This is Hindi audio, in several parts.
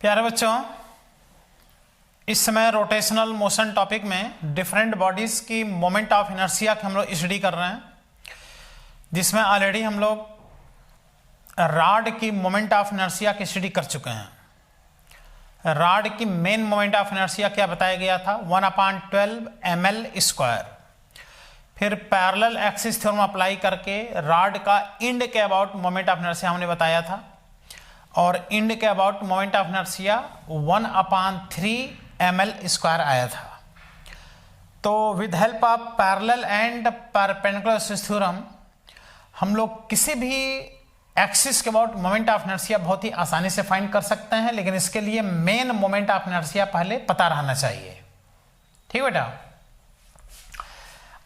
प्यारे बच्चों, इस समय रोटेशनल मोशन टॉपिक में डिफरेंट बॉडीज की मोमेंट ऑफ इनर्शिया की हम लोग स्टडी कर रहे हैं, जिसमें ऑलरेडी हम लोग रॉड की मोमेंट ऑफ इनर्शिया की स्टडी कर चुके हैं। रॉड की मेन मोमेंट ऑफ इनर्शिया क्या बताया गया था? 1/12 ml²। फिर पैरेलल एक्सिस थ्योरम अप्लाई करके रॉड का इंड के अबाउट मोमेंट ऑफ इनर्शिया हमने बताया था, और इंड के about moment of inertia 1/3 ml² आया था। तो with help of parallel and perpendicular axis theorem हम लोग किसी भी एक्सिस के अबाउट मोमेंट ऑफ इनर्शिया बहुत ही आसानी से फाइंड कर सकते हैं, लेकिन इसके लिए मेन मोमेंट ऑफ इनर्शिया पहले पता रहना चाहिए। ठीक बेटा,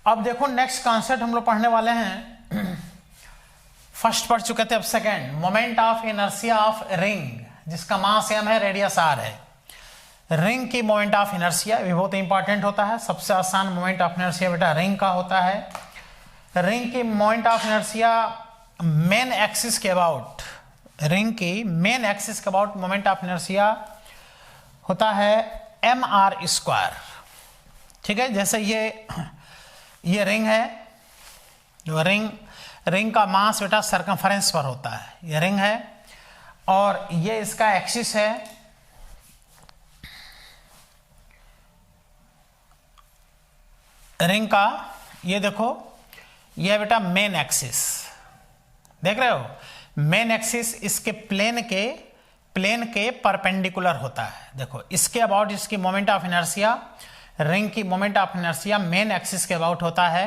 अब देखो नेक्स्ट कॉन्सेप्ट हम लोग पढ़ने वाले हैं। फर्स्ट पढ़ चुके थे, अब second, moment of inertia of ring, जिसका मास m है, रेडियस r है। रिंग की मोमेंट ऑफ इनर्शिया भी बहुत इंपॉर्टेंट होता है। सबसे आसान मोमेंट ऑफ इनर्शिया बेटा रिंग का होता है। रिंग की moment of inertia main axis के अबाउट, रिंग की मेन एक्सिस के अबाउट मोमेंट ऑफ इनर्शिया होता है mr²। ठीक है, जैसे ये रिंग है, जो रिंग का मास बेटा सरकमफेरेंस पर होता है। ये रिंग है और ये इसका एक्सिस है। रिंग का ये देखो, ये बेटा मेन एक्सिस, देख रहे हो? मेन एक्सिस इसके प्लेन के परपेंडिकुलर होता है। देखो इसके अबाउट इसकी मोमेंट ऑफ इनर्शिया, रिंग की moment of inertia main axis के अबाउट होता है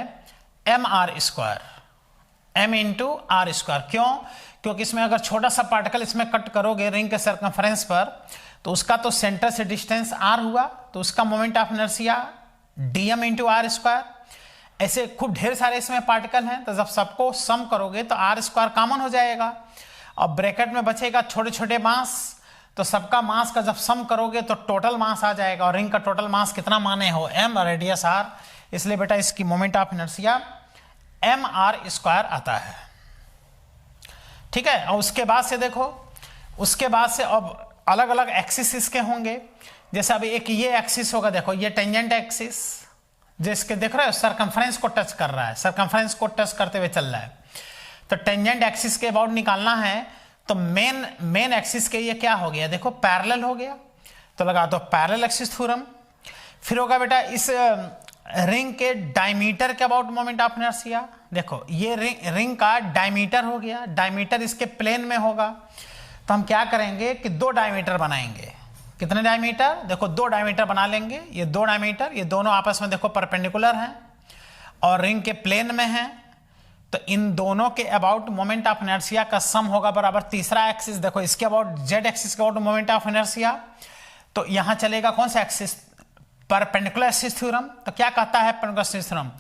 mr², m इंटू r²। क्यों? क्योंकि इसमें अगर छोटा सा पार्टिकल इसमें कट करोगे रिंग के सर्कमफेरेंस पर, तो उसका तो सेंटर से डिस्टेंस r हुआ, तो उसका moment of inertia dm into r²। ऐसे खूब ढेर सारे इसमें पार्टिकल हैं, तो जब सबको सम करोगे तो r² कॉमन हो जाएगा। अब ब्रैकेट में बचेगा छोटे छोटे मास, तो सबका मास का जब सम करोगे तो टोटल मास आ जाएगा। और रिंग का टोटल मास कितना माने हो? m, रेडियस r, इसलिए बेटा इसकी मोमेंट ऑफ इनर्शिया mr² आता है। ठीक है, और उसके बाद से देखो, उसके बाद से अब अलग अलग एक्सिस इसके होंगे। जैसे अभी एक ये एक्सिस होगा, देखो ये टेंजेंट एक्सिस, जिसके देख रहे हो सरकमफेरेंस को टच कर रहा है, सरकमफेरेंस को टच करते हुए चल रहा है। तो टेंजेंट एक्सिस के अबाउट निकालना है, तो मेन एक्सिस के ये क्या हो गया? देखो पैरेलल हो गया, तो लगा दो पैरेलल एक्सिस थ्योरम। फिर होगा बेटा इस रिंग के डायमीटर के अबाउट मोमेंट ऑफ इनर्शिया। देखो ये रिंग का डायमीटर हो गया, डायमीटर इसके प्लेन में होगा, तो हम क्या करेंगे कि 2 डायमीटर बनाएंगे। कितने डायमीटर? देखो 2 डायमीटर बना लेंगे। ये 2 डायमीटर, ये दोनों आपस में देखो परपेंडिकुलर हैं और रिंग के प्लेन में हैं, तो इन दोनों के अबाउट मोमेंट ऑफ इनर्शिया का सम होगा बराबर तीसरा एक्सिस। देखो इसके अबाउट जेड एक्सिस के अबाउट मोमेंट ऑफ इनर्शिया, तो यहां चलेगा कौन सा एक्सिस? Perpendicular axis theorem. तो क्या कहता है परपेंडिकुलर एक्सिस थ्योरम?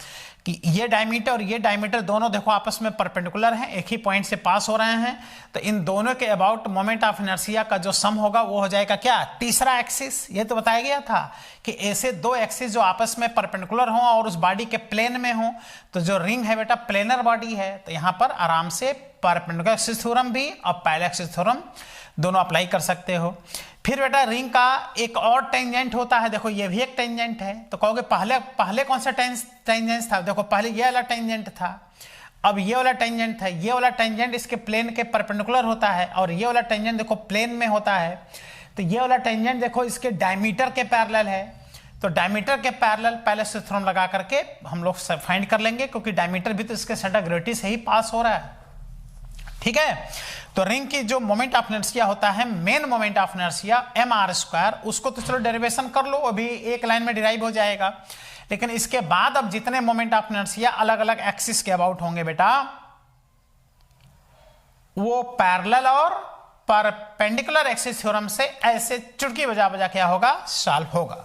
कि ये डायमीटर और ये डायमीटर दोनों देखो आपस में परपेंडिकुलर हैं, एक ही पॉइंट से पास हो रहे हैं, तो इन दोनों के अबाउट मोमेंट ऑफ इनर्शिया का जो सम होगा वो हो जाएगा क्या? तीसरा एक्सिस। ये तो बताया गया था कि ऐसे 2 एक्सिस जो आपस में परपेंडिकुलर हों और उस बॉडी के प्लेन में हों, तो जो रिंग है बेटा प्लेनर बॉडी है, तो यहाँ पर आराम से परपेंडिकुलर एक्सिस थ्योरम भी और पैरेलल एक्सिस थ्योरम दोनों अप्लाई कर सकते हो। फिर बेटा रिंग का एक और टेंजेंट होता है, देखो ये भी एक टेंजेंट है। तो कहोगे पहले कौन सा टेंजेंट था? देखो पहले ये वाला टेंजेंट था, अब ये वाला टेंजेंट था। ये वाला टेंजेंट इसके प्लेन के परपेंडिकुलर होता है और ये वाला टेंजेंट देखो प्लेन में होता है। तो ये वाला टेंजेंट देखो इसके डायमीटर के पैरेलल है, तो डायमीटर के पैरेलल पहले से थ्योरम लगा करके हम लोग फाइंड कर लेंगे, क्योंकि डायमीटर भी तो इसके सेंटर ग्रेविटी से ही पास हो रहा है। ठीक है, तो रिंग की जो मोमेंट ऑफ इनर्शिया होता है, main moment of inertia mr², उसको तो चलो डेरिवेशन कर लो, अभी एक लाइन में डिराइव हो जाएगा। लेकिन इसके बाद अब जितने मोमेंट ऑफ इनर्शिया अलग अलग एक्सिस के अबाउट होंगे बेटा, वो पैरेलल और परपेंडिकुलर एक्सिस थ्योरम से ऐसे चुटकी बजा बजा क्या होगा? सॉल्व होगा।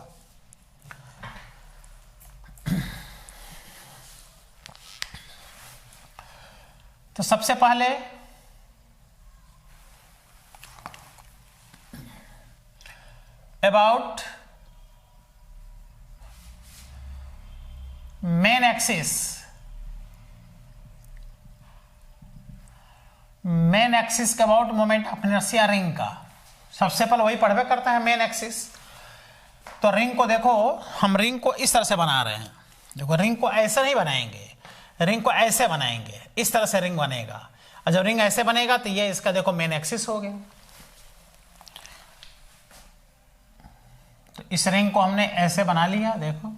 तो सबसे पहले about main axis, main axis के about moment of inertia ring का सबसे पहले वही पढ़वे करते हैं, मेन एक्सिस। तो रिंग को देखो, हम रिंग को इस तरह से बना रहे हैं। देखो रिंग को ऐसे नहीं बनाएंगे, रिंग को ऐसे बनाएंगे, इस तरह से रिंग बनेगा। और जब रिंग ऐसे बनेगा तो ये इसका देखो मेन एक्सिस हो गया। तो इस रिंग को हमने ऐसे बना लिया, देखो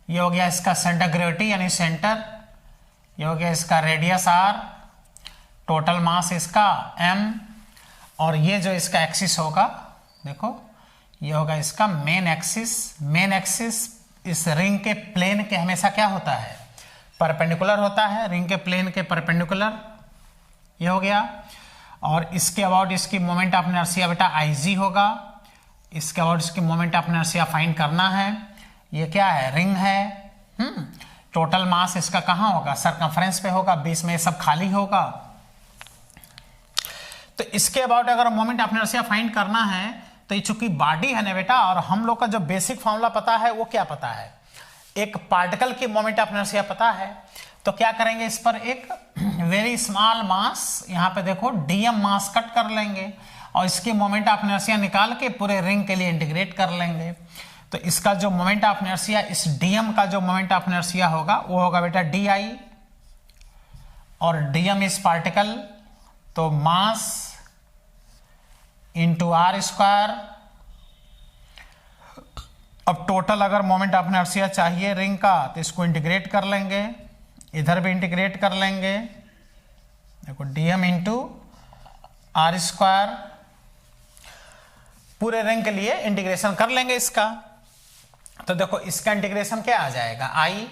ये हो गया इसका सेंटर ग्रेविटी यानी सेंटर, ये हो गया इसका रेडियस r, टोटल मास इसका m, और ये जो इसका एक्सिस होगा देखो ये होगा इसका मेन एक्सिस। मेन एक्सिस इस रिंग के प्लेन के हमेशा क्या होता है, परपेंडिकुलर होता है, रिंग के प्लेन के परपेंडिकुलर, ये हो गया। और इसके अबाउट इसकी मोमेंट ऑफ इनर्शिया बेटा IG होगा। इसके अबाउट इसकी मोमेंट ऑफ इनर्शिया फाइंड करना है। ये क्या है, रिंग है। टोटल मास इसका कहाँ होगा, सरकमफ्रेंस पे होगा, बीच में सब खाली होगा। तो इसके अबाउट अगर मोमेंट ऑफ इनर्शिया फाइंड करना है तो ये चूंकि बॉडी है ना बेटा, और हम लोग का जो बेसिक फॉर्मूला पता है वो क्या पता है, एक पार्टिकल की मोमेंट ऑफ इनर्शिया पता है। तो क्या करेंगे, इस पर एक वेरी स्मॉल मास, यहाँ पे देखो dm मास कट कर लेंगे और इसकी मोमेंट ऑफ इनर्शिया निकाल के पूरे रिंग के लिए इंटीग्रेट कर लेंगे। तो इसका जो मोमेंट ऑफ इनर्शिया, इस dm का जो मोमेंट ऑफ इनर्शिया होगा वो होगा बेटा di, और dm इस पार्टिकल, तो मास इंटू r स्क्वायर। अब टोटल अगर मोमेंट ऑफ इनर्शिया चाहिए रिंग का तो इसको इंटीग्रेट कर लेंगे, इधर भी इंटीग्रेट कर लेंगे, देखो dm इंटू r स्क्वायर, पूरे रिंग के लिए इंटीग्रेशन कर लेंगे इसका। तो देखो इसका इंटीग्रेशन क्या आ जाएगा, i,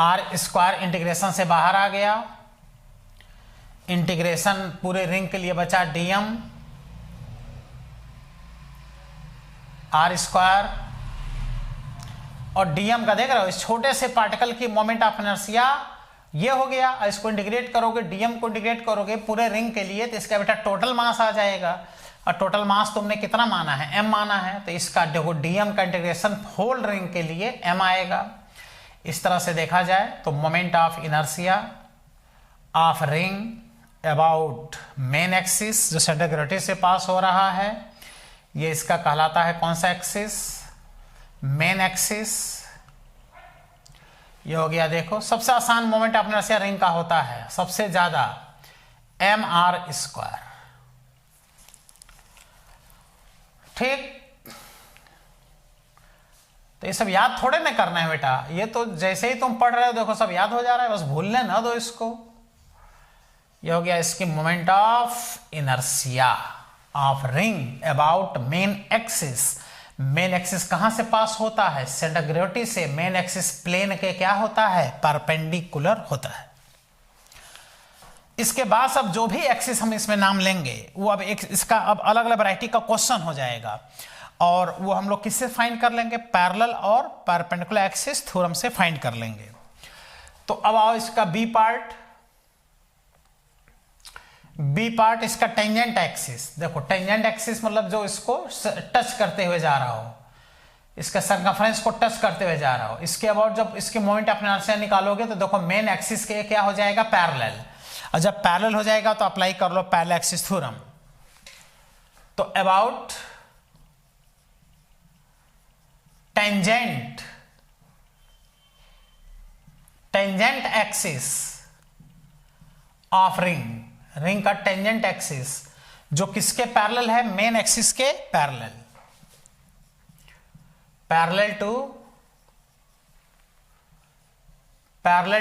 r स्क्वायर इंटीग्रेशन से बाहर आ गया, इंटीग्रेशन पूरे रिंग के लिए बचा dm r स्क्वायर, और dm का देख रहे हो इस छोटे से पार्टिकल की मोमेंट ऑफ इनर्शिया ये हो गया। इसको इंटीग्रेट करोगे, dm को इंटीग्रेट करोगे पूरे रिंग के लिए तो इसका बेटा टोटल मास आ जाएगा। और टोटल मास तुमने कितना माना है, m माना है, तो इसका देखो dm का इंटीग्रेशन होल रिंग के लिए m आएगा। इस तरह से देखा जाए तो moment of inertia of ring about main axis जो सेंटर ग्रेविटी से पास हो रहा है, ये इसका कहलाता है कौन सा एक्सिस, मेन एक्सिस। ये हो गया, देखो सबसे आसान मोमेंट ऑफ इनर्शिया रिंग का होता है सबसे ज्यादा mr स्क्वायर, ठीक। तो ये सब याद थोड़े ना करना है बेटा, ये तो जैसे ही तुम पढ़ रहे हो देखो सब याद हो जा रहा है, बस भूलने ना दो इसको। ये हो गया इसकी moment of inertia of ring about main axis. Main axis कहां से पास होता है, सेंटर ग्रेविटी से। मेन एक्सिस प्लेन के क्या होता है, परपेंडिकुलर होता है। इसके बाद सब जो भी एक्सिस हम इसमें नाम लेंगे वो अब एक इसका अब अलग अलग वैरायटी का क्वेश्चन हो जाएगा, और वो हम लोग किससे फाइंड कर लेंगे, पैरेलल और परपेंडिकुलर एक्सिस थ्योरम से फाइंड कर लेंगे। तो अब आओ इसका बी पार्ट। बी पार्ट इसका टेंजेंट एक्सिस। देखो टेंजेंट एक्सिस मतलब जो इसको टच करते हुए जा रहा हो, इसका सरकमफ्रेंस को टच करते हुए जा रहा हो। इसके अबाउट जब इसके मोमेंट ऑफ इनर्शिया निकालोगे तो देखो मेन एक्सिस के क्या हो जाएगा, पैरेलल। और जब पैरेलल हो जाएगा तो अप्लाई कर लो पैरेलल एक्सिस थ्योरम। तो about tangent axis of ring, ring का टेंजेंट एक्सिस जो किसके पैरेलल है, मेन एक्सिस के parallel, parallel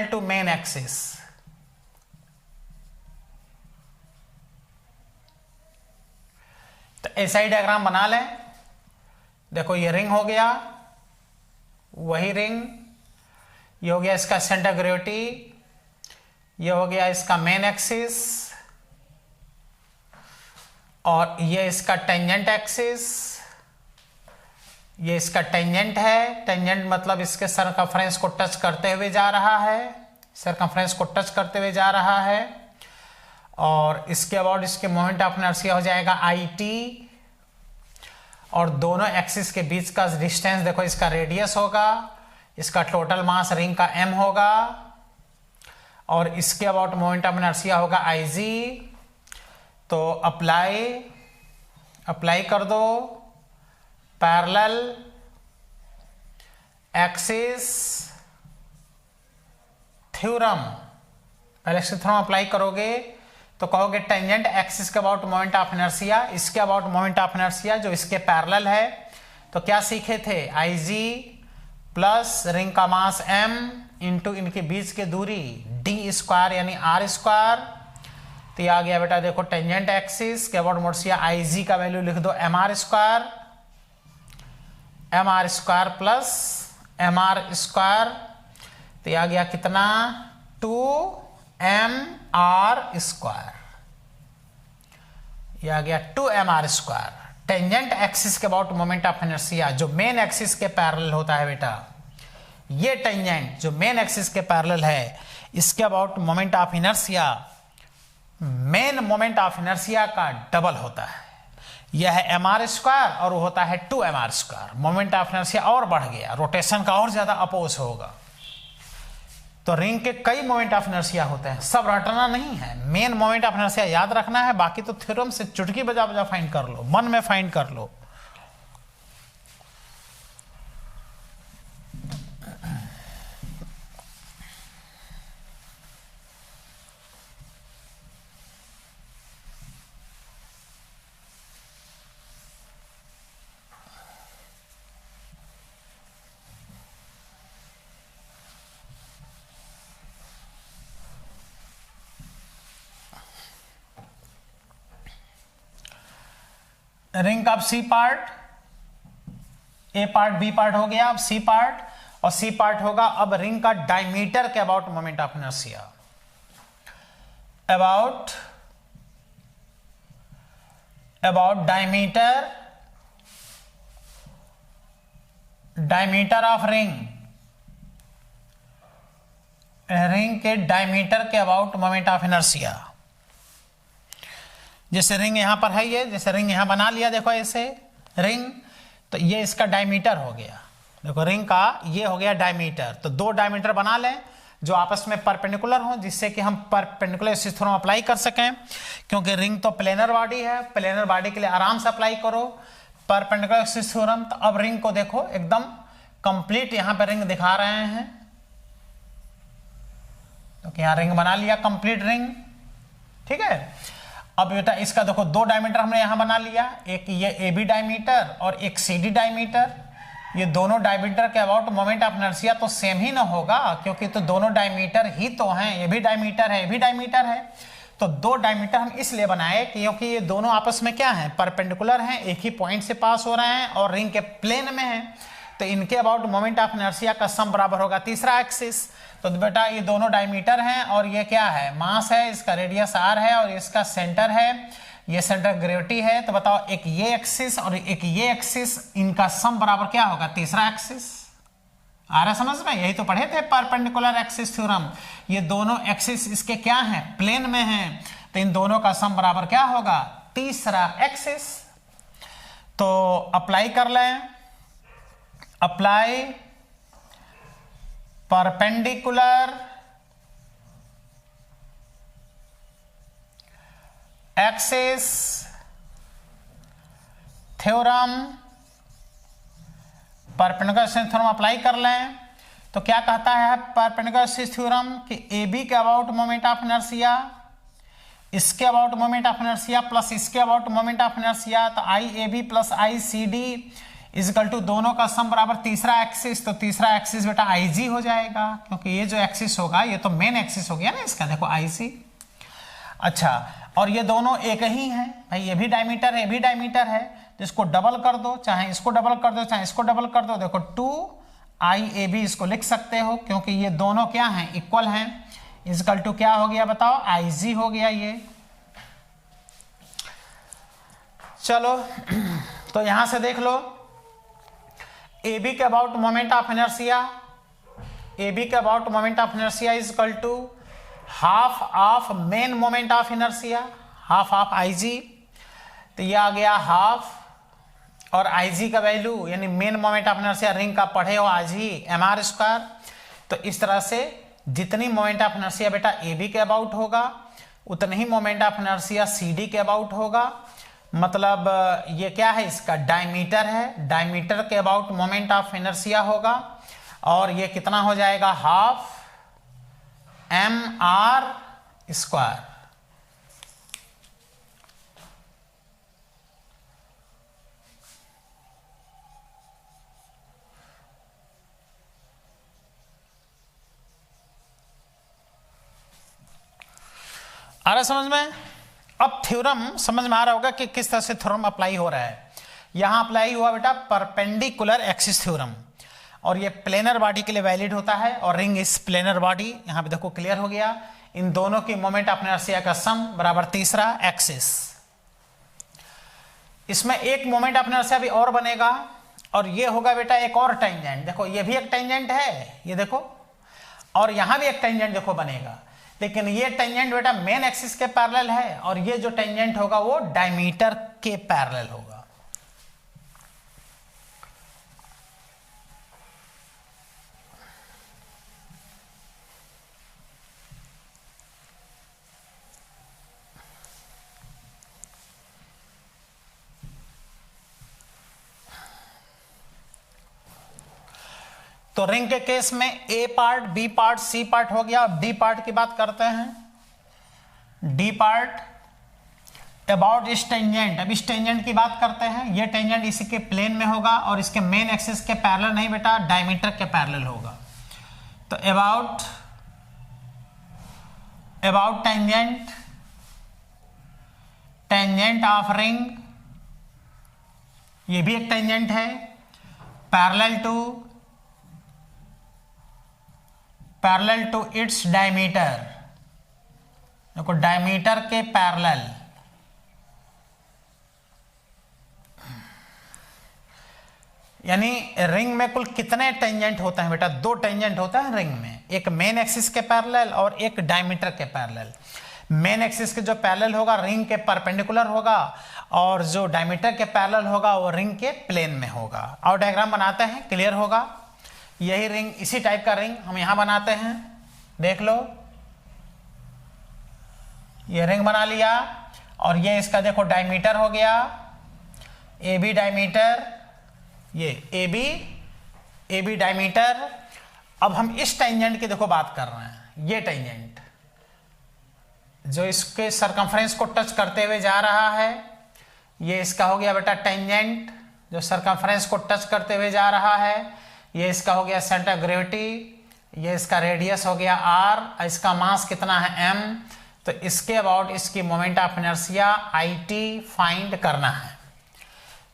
to main axis. तो ऐसा ही डायग्राम बना लें। देखो ये रिंग हो गया, वही रिंग, ये हो गया इसका सेंटर ग्रेविटी, ये हो गया इसका मेन एक्सिस, और ये इसका टेंजेंट एक्सिस, ये इसका टेंजेंट है। टेंजेंट मतलब इसके सरकमफ्रेंस को टच करते हुए जा रहा है, सरकमफ्रेंस को टच करते हुए जा रहा है। और इसके अबाउट इसके मोमेंट ऑफ इनर्शिया हो जाएगा IT, और दोनों एक्सिस के बीच का डिस्टेंस देखो इसका रेडियस होगा, इसका टोटल मास रिंग का m होगा, और इसके अबाउट मोमेंट ऑफ इनर्शिया होगा IG, तो अप्लाई कर दो पैरेलल एक्सिस थ्योरम। पहले एक्सिस थ्योरम अप्लाई करोगे तो कहोगे टेंजेंट एक्सिस के अबाउट मोमेंट ऑफ इनर्शिया, इसके अबाउट मोमेंट ऑफ इनर्शिया जो इसके पैरेलल है। तो क्या सीखे थे, IG प्लस रिंग का मास m इंटू इनके बीच की दूरी d स्क्वायर यानी r स्क्वायर। तो ये आ गया बेटा, देखो टेंजेंट एक्सिस के अबाउट मोमेंट IG का वैल्यू लिख दो mr square plus mr square. तो ये आ गया कितना, 2mr स्क्वायर। ये आ गया 2mr स्क्वायर। टेंजेंट एक्सिस के अबाउट मोमेंट ऑफ इनर्शिया जो मेन एक्सिस के पैरेलल होता है बेटा, ये टेंजेंट जो मेन एक्सिस के पैरेलल है, इसके about moment of inertia main moment of inertia का डबल होता है। यह है mr स्क्वायर और वो होता है 2mr square. Moment of inertia और बढ़ गया, रोटेशन का और ज्यादा अपोज होगा। तो रिंग के कई मोमेंट ऑफ इनर्शिया होते हैं, सब रटना नहीं है, मेन मोमेंट ऑफ इनर्शिया याद रखना है, बाकी तो थ्योरम से चुटकी बजा बजा फाइंड कर लो, मन में फाइंड कर लो। रिंग का अब सी पार्ट, ए पार्ट बी पार्ट हो गया, अब सी पार्ट, और सी पार्ट होगा अब रिंग का डायमीटर के about moment of inertia. About diameter of ring के डायमीटर के अबाउट मोमेंट ऑफ इनर्शिया। जैसे रिंग यहां पर है, ये जैसे रिंग यहां बना लिया, देखो ऐसे रिंग, तो ये इसका डायमीटर हो गया। देखो रिंग का ये हो गया डायमीटर। तो दो डायमीटर बना लें जो आपस में परपेंडिकुलर हो, जिससे कि हम परपेंडिकुलर एक्सिस थ्योरम अप्लाई कर सकें, क्योंकि रिंग तो प्लेनर बॉडी है। प्लेनर बॉडी के लिए आराम से अप्लाई करो परपेंडिकुलर एक्सिस थ्योरम। तो अब रिंग को देखो एकदम कंप्लीट यहां पर रिंग दिखा रहे हैं, तो यहां रिंग बना लिया, कंप्लीट रिंग, ठीक है। अब बेटा इसका देखो दो डायमीटर हमने यहां बना लिया, एक ये AB डायमीटर और एक CD डायमीटर। ये दोनों डायमीटर के अबाउट मोमेंट ऑफ इनर्शिया तो सेम ही ना होगा, क्योंकि तो दोनों डायमीटर ही तो हैं, ये भी डायमीटर है, ये भी डायमीटर है। तो दो डायमीटर हम इसलिए बनाए क्योंकि ये दोनों आपस में क्या है, परपेंडिकुलर हैं, एक ही पॉइंट से पास हो रहे हैं और रिंग के प्लेन में है। तो इनके अबाउट मोमेंट ऑफ इनर्शिया का सम बराबर होगा तीसरा एक्सिस। तो बेटा ये दोनों डायमीटर हैं और ये क्या है, मास है, इसका रेडियस r है और इसका सेंटर है, ये सेंटर ग्रेविटी है। तो बताओ एक ये एक्सिस और एक ये एक्सिस, इनका सम बराबर क्या होगा, तीसरा एक्सिस। आ रहा समझ में, यही तो पढ़े थे परपेंडिकुलर एक्सिस थ्योरम। ये दोनों एक्सिस इसके क्या हैं, प्लेन में हैं, तो इन दोनों का सम बराबर क्या होगा, तीसरा एक्सिस। तो अप्लाई कर लें, apply perpendicular axis theorem, perpendicular axis theorem apply कर लें। तो क्या कहता है परपेंडिकुलर एक्सिस थ्योरम कि AB के अबाउट मोमेंट ऑफ इनर्शिया, इसके about moment of inertia plus इसके अबाउट मोमेंट ऑफ इनर्शिया, तो IAB plus ICD equal to दोनों का सम बराबर तीसरा एक्सिस। तो तीसरा एक्सिस बेटा IG हो जाएगा, क्योंकि ये जो एक्सिस होगा ये तो मेन एक्सिस हो गया ना इसका, देखो IC। अच्छा, और ये दोनों एक ही हैं भाई, ये भी डायमीटर है, ये भी डायमीटर है, तो इसको डबल कर दो, चाहे इसको डबल कर दो चाहे इसको डबल कर दो। देखो 2IAB इसको लिख सकते हो, क्योंकि ये दोनों क्या हैं, इक्वल हैं। इजकल टू क्या हो गया बताओ, IG हो गया ये। चलो तो यहां से देख लो, AB के about moment of inertia, AB के about moment of inertia is equal to half of main moment of inertia, half of IG। तो ये आ गया हाफ, और IG का वैल्यू यानी main moment of inertia ring का पढ़े हो आज ही, mr स्क्वायर। तो इस तरह से जितनी मोमेंट ऑफ इनर्शिया बेटा AB के अबाउट होगा उतनी ही मोमेंट ऑफ इनर्शिया CD के अबाउट होगा। मतलब ये क्या है, इसका डायमीटर है, डायमीटर के अबाउट मोमेंट ऑफ इनर्शिया होगा, और ये कितना हो जाएगा, हाफ mr²। आ रहा समझ में? अब थ्योरम समझ में आ रहा होगा कि किस तरह से थ्योरम अप्लाई हो रहा है। यहां अप्लाई हुआ बेटा परपेंडिकुलर एक्सिस थ्योरम, और ये प्लेनर बॉडी के लिए वैलिड होता है, और रिंग इज प्लेनर बॉडी। यहां पे देखो क्लियर हो गया, इन दोनों की मोमेंट ऑफ इनर्शिया का सम बराबर तीसरा एक्सिस। इसमें एक मोमेंट ऑफ इनर्शिया भी और बनेगा, और ये होगा बेटा एक और टेंजेंट। देखो ये भी एक टेंजेंट है, ये देखो, और यहां भी एक टेंजेंट देखो बनेगा, लेकिन ये टेंजेंट बेटा मेन एक्सिस के पैरेलल है, और ये जो टेंजेंट होगा वो डायमीटर के पैरेलल होगा। तो रिंग के केस में A part, B part, C part हो गया। अब डी पार्ट की बात करते हैं। डी पार्ट अबाउट इस टेंजेंट। अब इस टेंजेंट की बात करते हैं। ये टेंजेंट इसी के प्लेन में होगा, और इसके मेन एक्सिस के पैरेलल नहीं बेटा, डायमीटर के पैरेलल होगा। तो अबाउट टेंजेंट ऑफ रिंग, ये भी एक टेंजेंट है, पैरेलल टू इट्स डायमीटर। देखो डायमीटर के पैरेलल, यानी रिंग में कुल कितने टेंजेंट होते हैं बेटा, दो टेंजेंट होता है रिंग में, एक मेन एक्सिस के पैरेलल और एक डायमीटर के पैरेलल। मेन एक्सिस के जो पैरेलल होगा रिंग के परपेंडिकुलर होगा, और जो डायमीटर के पैरेलल होगा वो रिंग के प्लेन में होगा। और डायग्राम बनाते हैं, क्लियर होगा। यही रिंग, इसी टाइप का रिंग हम यहां बनाते हैं, देख लो। ये रिंग बना लिया, और ये इसका देखो डायमीटर हो गया, ए बी डायमीटर, ये ए बी डायमीटर। अब हम इस टेंजेंट की देखो बात कर रहे हैं। ये टेंजेंट जो इसके सरकमफ्रेंस को टच करते हुए जा रहा है, ये इसका हो गया बेटा टेंजेंट जो सरकमफ्रेंस को टच करते हुए जा रहा है। ये इसका हो गया सेंटर ऑफ ग्रेविटी, ये इसका रेडियस हो गया r, इसका मास कितना है m। तो इसके अबाउट इसकी moment of inertia it find करना है।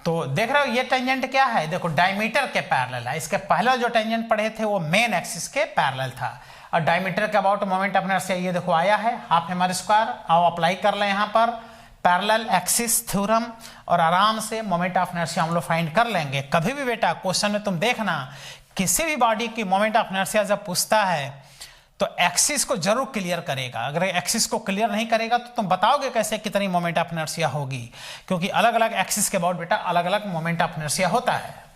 तो देख रहे हो ये टेंजेंट क्या है, देखो डायमीटर के पैरेलल है। इसके पहले जो टेंजेंट पढ़े थे वो मेन एक्सिस के पैरेलल था, और डायमीटर के अबाउट मोमेंट ऑफ इनर्शिया ये देखो आया है हाफ mr²। आओ अप्लाई कर लें यहाँ पर पैरेलल एक्सिस थ्योरम, और आराम से मोमेंट ऑफ इनर्शिया हम लोग फाइंड कर लेंगे। कभी भी बेटा क्वेश्चन में तुम देखना, किसी भी बॉडी की मोमेंट ऑफ इनर्शिया जब पूछता है तो एक्सिस को जरूर क्लियर करेगा। अगर एक्सिस को क्लियर नहीं करेगा तो तुम बताओगे कैसे कितनी मोमेंट ऑफ इनर्शिया होगी, क्योंकि अलग अलग एक्सिस के अबाउट बेटा अलग अलग मोमेंट ऑफ इनर्शिया होता है।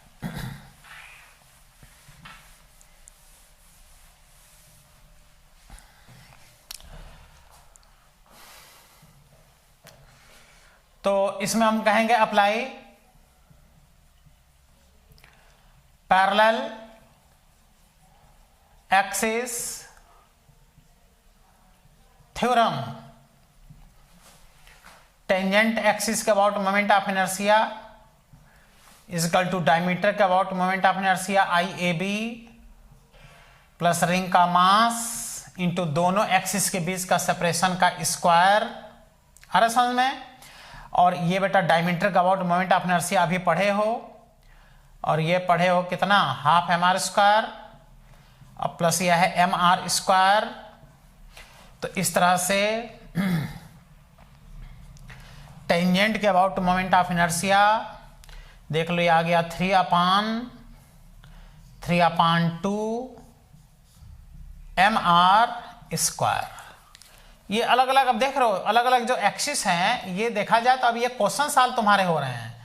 तो इसमें हम कहेंगे apply parallel axis theorem. Tangent axis के about moment of inertia is equal to diameter के about moment of inertia IAB plus ring का मास इंटू दोनों एक्सिस के बीच का सेपरेशन का स्क्वायर। आ रहा समझ में? और ये बेटा डायमीटर का अबाउट मोमेंट ऑफ इनर्शिया अभी पढ़े हो, और ये पढ़े हो कितना, हाफ mr², अब प्लस यह है mr²। तो इस तरह से टेंजेंट के अबाउट मोमेंट ऑफ इनर्शिया देख लो, ये आ गया 3/2 mr²। ये अलग अलग, अब देख रहे हो अलग अलग जो एक्सिस हैं, ये देखा जाए तो अब ये क्वेश्चन साल तुम्हारे हो रहे हैं।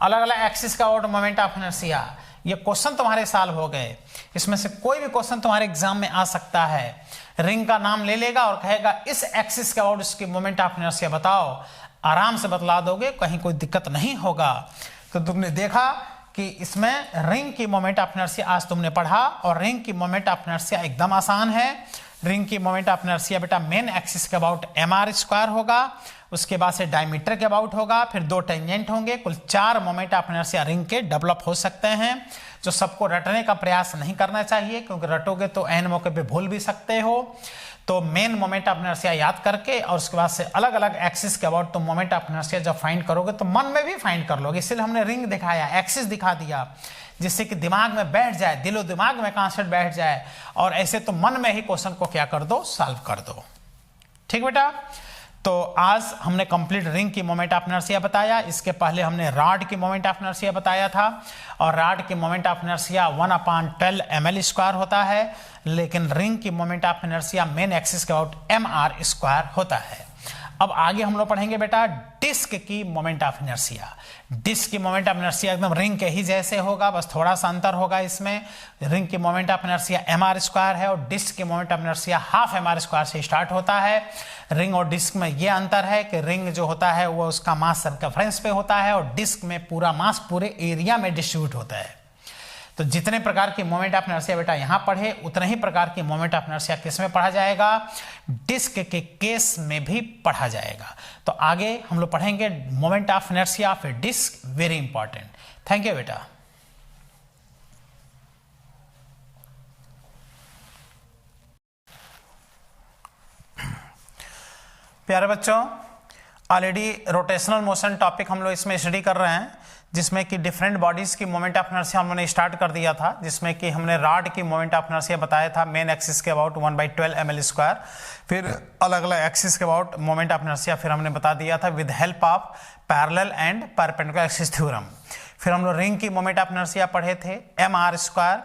अलग अलग एक्सिस का अबाउट मोमेंट ऑफ इनर्शिया। ये क्वेश्चन तुम्हारे सॉल्व हो गए, इसमें से कोई भी क्वेश्चन तुम्हारे एग्जाम में आ सकता है। रिंग का नाम ले लेगा और कहेगा इस एक्सिस के अबाउट इसकी मोमेंट ऑफ इनर्शिया बताओ, आराम से बतला दोगे, कहीं कोई दिक्कत नहीं होगा। तो तुमने देखा कि इसमें रिंग की मोमेंट ऑफ इनर्शिया आज तुमने पढ़ा, और रिंग की मोमेंट ऑफ इनर्शिया एकदम आसान है। रिंग की मोमेंट ऑफ इनर्शिया बेटा मेन एक्सिस के अबाउट mr² होगा, उसके बाद से डायमीटर के अबाउट होगा, फिर 2 टेंजेंट होंगे, कुल 4 मोमेंट ऑफ इनर्शिया रिंग के डेवलप हो सकते हैं, जो सबको रटने का प्रयास नहीं करना चाहिए, क्योंकि रटोगे तो एन मौके पे भूल भी सकते हो। तो मेन मोमेंट ऑफ इनर्शिया याद करके और उसके बाद से अलग अलग एक्सिस के अबाउट तुम मोमेंट ऑफ इनर्शिया जब फाइंड करोगे तो मन में भी फाइंड कर लोगे। इसलिए हमने रिंग दिखाया, एक्सिस दिखा दिया, जिससे कि दिमाग में बैठ जाए, दिलो दिमाग में कॉन्सेप्ट बैठ जाए, और ऐसे तो मन में ही क्वेश्चन को क्या कर दो, सॉल्व कर दो। ठीक बेटा, तो आज हमने कंप्लीट रिंग की मोमेंट ऑफ इनर्शिया बताया। इसके पहले हमने रॉड की मोमेंट ऑफ इनर्शिया बताया था, और रॉड की मोमेंट ऑफ इनर्शिया 1/12 ml² होता है, लेकिन रिंग की moment of inertia main axis के अबाउट mr² होता है। अब आगे हम लोग पढ़ेंगे बेटा डिस्क की मोमेंट ऑफ इनर्शिया। डिस्क की मोमेंट ऑफ इनर्शिया एकदम रिंग के ही जैसे होगा, बस थोड़ा सा अंतर होगा इसमें। रिंग की मोमेंट ऑफ इनर्शिया mr² है, और डिस्क की मोमेंट ऑफ इनर्शिया ½ mr² से स्टार्ट होता है। रिंग और डिस्क में यह अंतर है कि रिंग जो होता है वो उसका मास सर्कमफ्रेंस पे होता है, और डिस्क में पूरा मास पूरे एरिया में डिस्ट्रीब्यूट होता है। तो जितने प्रकार की मोमेंट ऑफ इनर्शिया बेटा यहां पढ़े, उतने ही प्रकार की मोमेंट ऑफ इनर्शिया किस में पढ़ा जाएगा, डिस्क के केस में भी पढ़ा जाएगा। तो आगे हम लोग पढ़ेंगे moment of inertia of a disc, very important. Thank you बेटा। प्यारे बच्चों, ऑलरेडी रोटेशनल मोशन टॉपिक हम लोग इसमें स्टडी कर रहे हैं, जिसमें कि डिफरेंट बॉडीज की मोमेंट ऑफ इनर्शिया हमने स्टार्ट कर दिया था, जिसमें कि हमने रॉड की मोमेंट ऑफ इनर्शिया बताया था मेन एक्सिस के अबाउट 1/12 ml²। फिर अलग अलग एक्सिस के अबाउट मोमेंट ऑफ इनर्शिया फिर हमने बता दिया था with help of parallel and perpendicular axis theorem. फिर हम लोग रिंग की मोमेंट ऑफ इनर्शिया पढ़े थे mr²।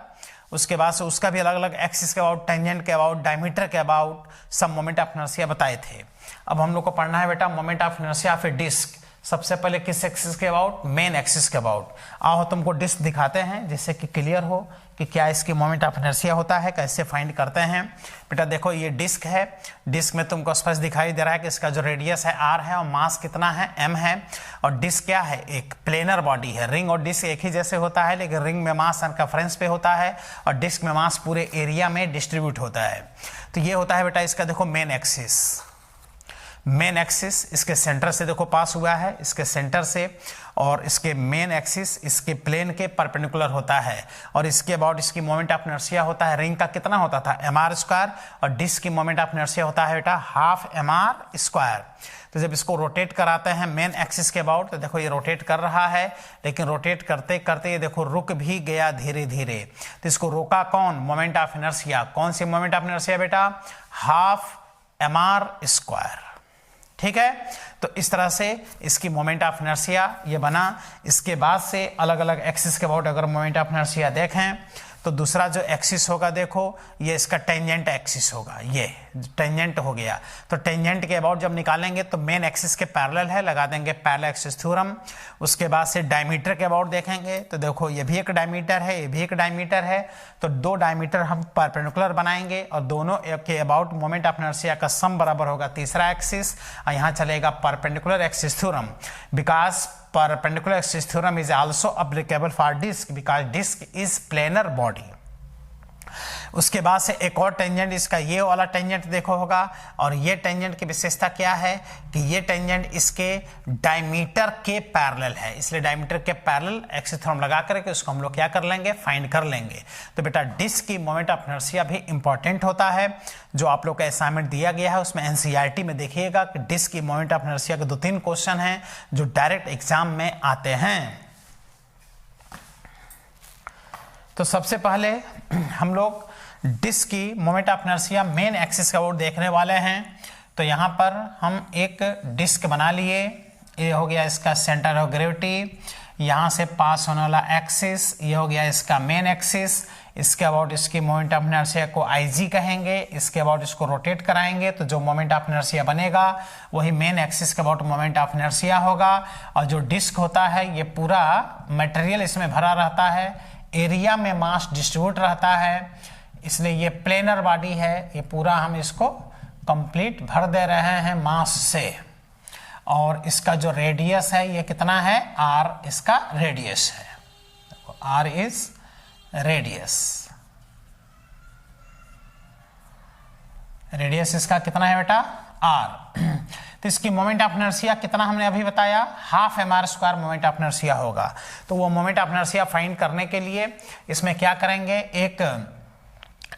उसके बाद से उसका भी अलग अलग एक्सिस के अबाउट, टेंजेंट के अबाउट, डायमीटर के अबाउट सब मोमेंट ऑफ इनर्शिया बताए थे। अब हम लोग को पढ़ना है बेटा moment of inertia of a disc. सबसे पहले किस एक्सिस के अबाउट, मेन एक्सिस के अबाउट। आओ तुमको डिस्क दिखाते हैं, जिससे कि क्लियर हो कि क्या इसकी मोमेंट ऑफ इनर्शिया होता है, कैसे फाइंड करते हैं। बेटा देखो ये डिस्क है, डिस्क में तुमको स्पष्ट दिखाई दे रहा है कि इसका जो रेडियस है r है और मास कितना है m है, और डिस्क क्या है, एक प्लेनर बॉडी है। रिंग और डिस्क एक ही जैसे होता है, लेकिन रिंग में मास सर्कमफ्रेंस पे होता है और डिस्क में मास पूरे एरिया में डिस्ट्रीब्यूट होता है। तो ये होता है बेटा इसका देखो मेन एक्सिस। मेन एक्सिस इसके सेंटर से देखो पास हुआ है, इसके सेंटर से, और इसके मेन एक्सिस इसके प्लेन के परपेंडिकुलर होता है, और इसके अबाउट इसकी मोमेंट ऑफ इनर्शिया होता है, रिंग का कितना होता था mr², और डिस्क की मोमेंट ऑफ इनर्शिया होता है बेटा ½ mr²। तो जब इसको रोटेट कराते हैं मेन एक्सिस के अबाउट, तो देखो ये रोटेट कर रहा है, लेकिन रोटेट करते करते ये देखो रुक भी गया धीरे धीरे। तो इसको रोका कौन, मोमेंट ऑफ इनर्शिया। कौन सी मोमेंट ऑफ इनर्शिया बेटा, ½ mr²। ठीक है, तो इस तरह से इसकी मोमेंट ऑफ इनर्शिया ये बना। इसके बाद से अलग अलग एक्सिस के अबाउट अगर मोमेंट ऑफ इनर्शिया देखें, तो दूसरा जो एक्सिस होगा देखो ये इसका टेंजेंट एक्सिस होगा, ये टेंजेंट हो गया। तो टेंजेंट के अबाउट जब निकालेंगे तो मेन एक्सिस के पैरेलल है, लगा देंगे पैरेलल एक्सिस थ्योरम। उसके बाद से डायमीटर के अबाउट देखेंगे, तो देखो ये भी एक डायमीटर है, ये भी एक डायमीटर है, तो 2 डायमीटर हम परपेंडिकुलर बनाएंगे, और दोनों के अबाउट मोमेंट ऑफ इनर्शिया का सम बराबर होगा तीसरा एक्सिस, और यहाँ चलेगा perpendicular axis theorem. Because perpendicular axis theorem is also applicable for disk because disk is planar body। उसके बाद से एक और टेंजेंट इसका ये वाला टेंजेंट देखो होगा, और ये टेंजेंट की विशेषता क्या है कि ये टेंजेंट इसके डायमीटर के पैरेलल है, इसलिए डायमीटर के पैरेलल एक्सिस थ्योरम लगा करके उसको हम लोग क्या कर लेंगे, फाइंड कर लेंगे। तो बेटा डिस्क की मोमेंट ऑफ इनर्शिया भी इंपॉर्टेंट होता है, जो आप लोग का असाइनमेंट दिया गया है उसमें एनसीईआरटी में देखिएगा कि डिस्क की मोमेंट ऑफ इनर्शिया के 2-3 क्वेश्चन हैं जो डायरेक्ट एग्जाम में आते हैं। तो सबसे पहले हम लोग डिस्क की moment of inertia main axis का अबाउट देखने वाले हैं। तो यहाँ पर हम एक डिस्क बना लिए, ये हो गया इसका सेंटर ऑफ ग्रेविटी, यहाँ से पास होने वाला एक्सिस, ये हो गया इसका मेन एक्सिस। इसके अबाउट इसकी मोमेंट ऑफ इनर्शिया को IG कहेंगे। इसके अबाउट इसको रोटेट कराएंगे तो जो मोमेंट ऑफ इनर्शिया बनेगा वही मेन एक्सिस के अबाउट मोमेंट ऑफ इनर्शिया होगा। और जो डिस्क होता है ये पूरा मटेरियल इसमें भरा रहता है, एरिया में मास डिस्ट्रीब्यूट रहता है, इसलिए ये प्लेनर बॉडी है। ये पूरा हम इसको कंप्लीट भर दे रहे हैं मास से। और इसका जो रेडियस है ये कितना है, R इसका रेडियस है। R is radius. रेडियस इसका कितना है बेटा, R। तो इसकी मोमेंट ऑफ इनर्शिया कितना हमने अभी बताया, half mr² moment of inertia होगा। तो वो मोमेंट ऑफ इनर्शिया फाइंड करने के लिए इसमें क्या करेंगे, एक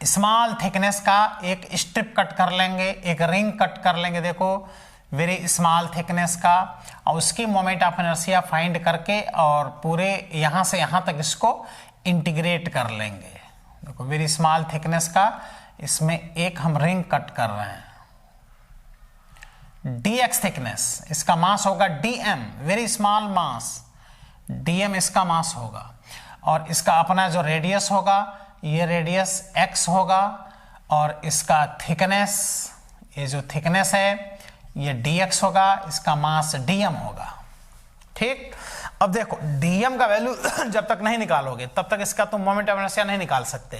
स्मॉल थिकनेस का एक स्ट्रिप कट कर लेंगे, एक रिंग कट कर लेंगे, देखो वेरी स्मॉल थिकनेस का, और उसकी मोमेंट ऑफ इनर्शिया फाइंड करके और पूरे यहां से यहां तक इसको इंटीग्रेट कर लेंगे। देखो वेरी स्मॉल थिकनेस का इसमें एक हम रिंग कट कर रहे हैं। dx थिकनेस, इसका मास होगा dm, very small mass, dm इसका मास होगा। और इसका अपना जो रेडियस होगा ये रेडियस x होगा, और इसका थिकनेस, ये जो थिकनेस है ये dx होगा, इसका मास dm होगा। ठीक, अब देखो dm का वैल्यू जब तक नहीं निकालोगे तब तक इसका तुम मोमेंट ऑफ इनर्शिया नहीं निकाल सकते।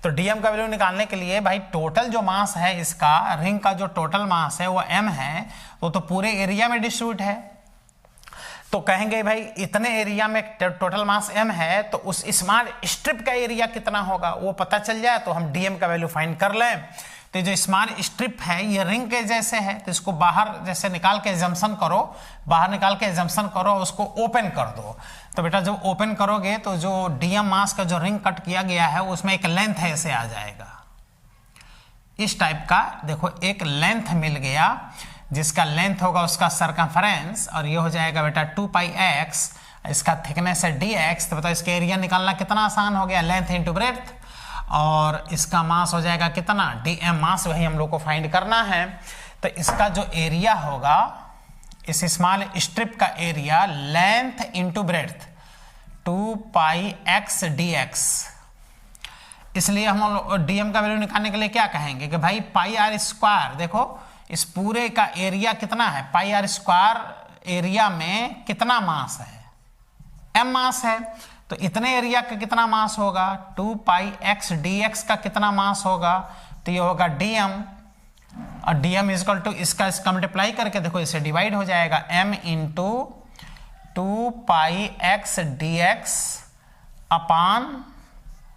तो dm का वैल्यू निकालने के लिए भाई टोटल जो मास है इसका, रिंग का जो टोटल मास है वो m है, वो तो पूरे एरिया में डिस्ट्रीब्यूट है। तो कहेंगे भाई इतने एरिया में टोटल मास m है, तो उस स्मॉल स्ट्रिप का एरिया कितना होगा वो पता चल जाए तो हम dm का वैल्यू फाइंड कर लें। तो जो स्मॉल स्ट्रिप है ये रिंग के जैसे है, तो इसको बाहर जैसे निकाल के एजम्पशन करो, बाहर निकाल के एजम्पशन करो, उसको ओपन कर दो। तो बेटा जब ओपन करोगे तो जो dm मास का जो रिंग कट किया गया है उसमें एक लेंथ ऐसे आ जाएगा, इस टाइप का। देखो एक लेंथ मिल गया, जिसका लेंथ होगा उसका सरकमफरेंस, और ये हो जाएगा बेटा 2πx, इसका थिकनेस है dx। तो बताओ इसका एरिया निकालना कितना आसान हो गया, लेंथ इंटू ब्रेड्थ, और इसका मास हो जाएगा कितना, dm मास, वही हम लोग को फाइंड करना है। तो इसका जो एरिया होगा, इस स्मॉल स्ट्रिप का area length into breadth 2πx dx। इसलिए हम लोग dm का वैल्यू निकालने के लिए क्या कहेंगे कि भाई πr², देखो इस पूरे का एरिया कितना है, πr² एरिया में कितना मास है, m मास है। तो इतने एरिया का कितना मास होगा, 2πx dx का कितना मास होगा, तो ये होगा dm, और dm इक्वल टू इसका मल्टीप्लाई करके देखो इसे डिवाइड हो जाएगा, m इंटू 2πx dx अपान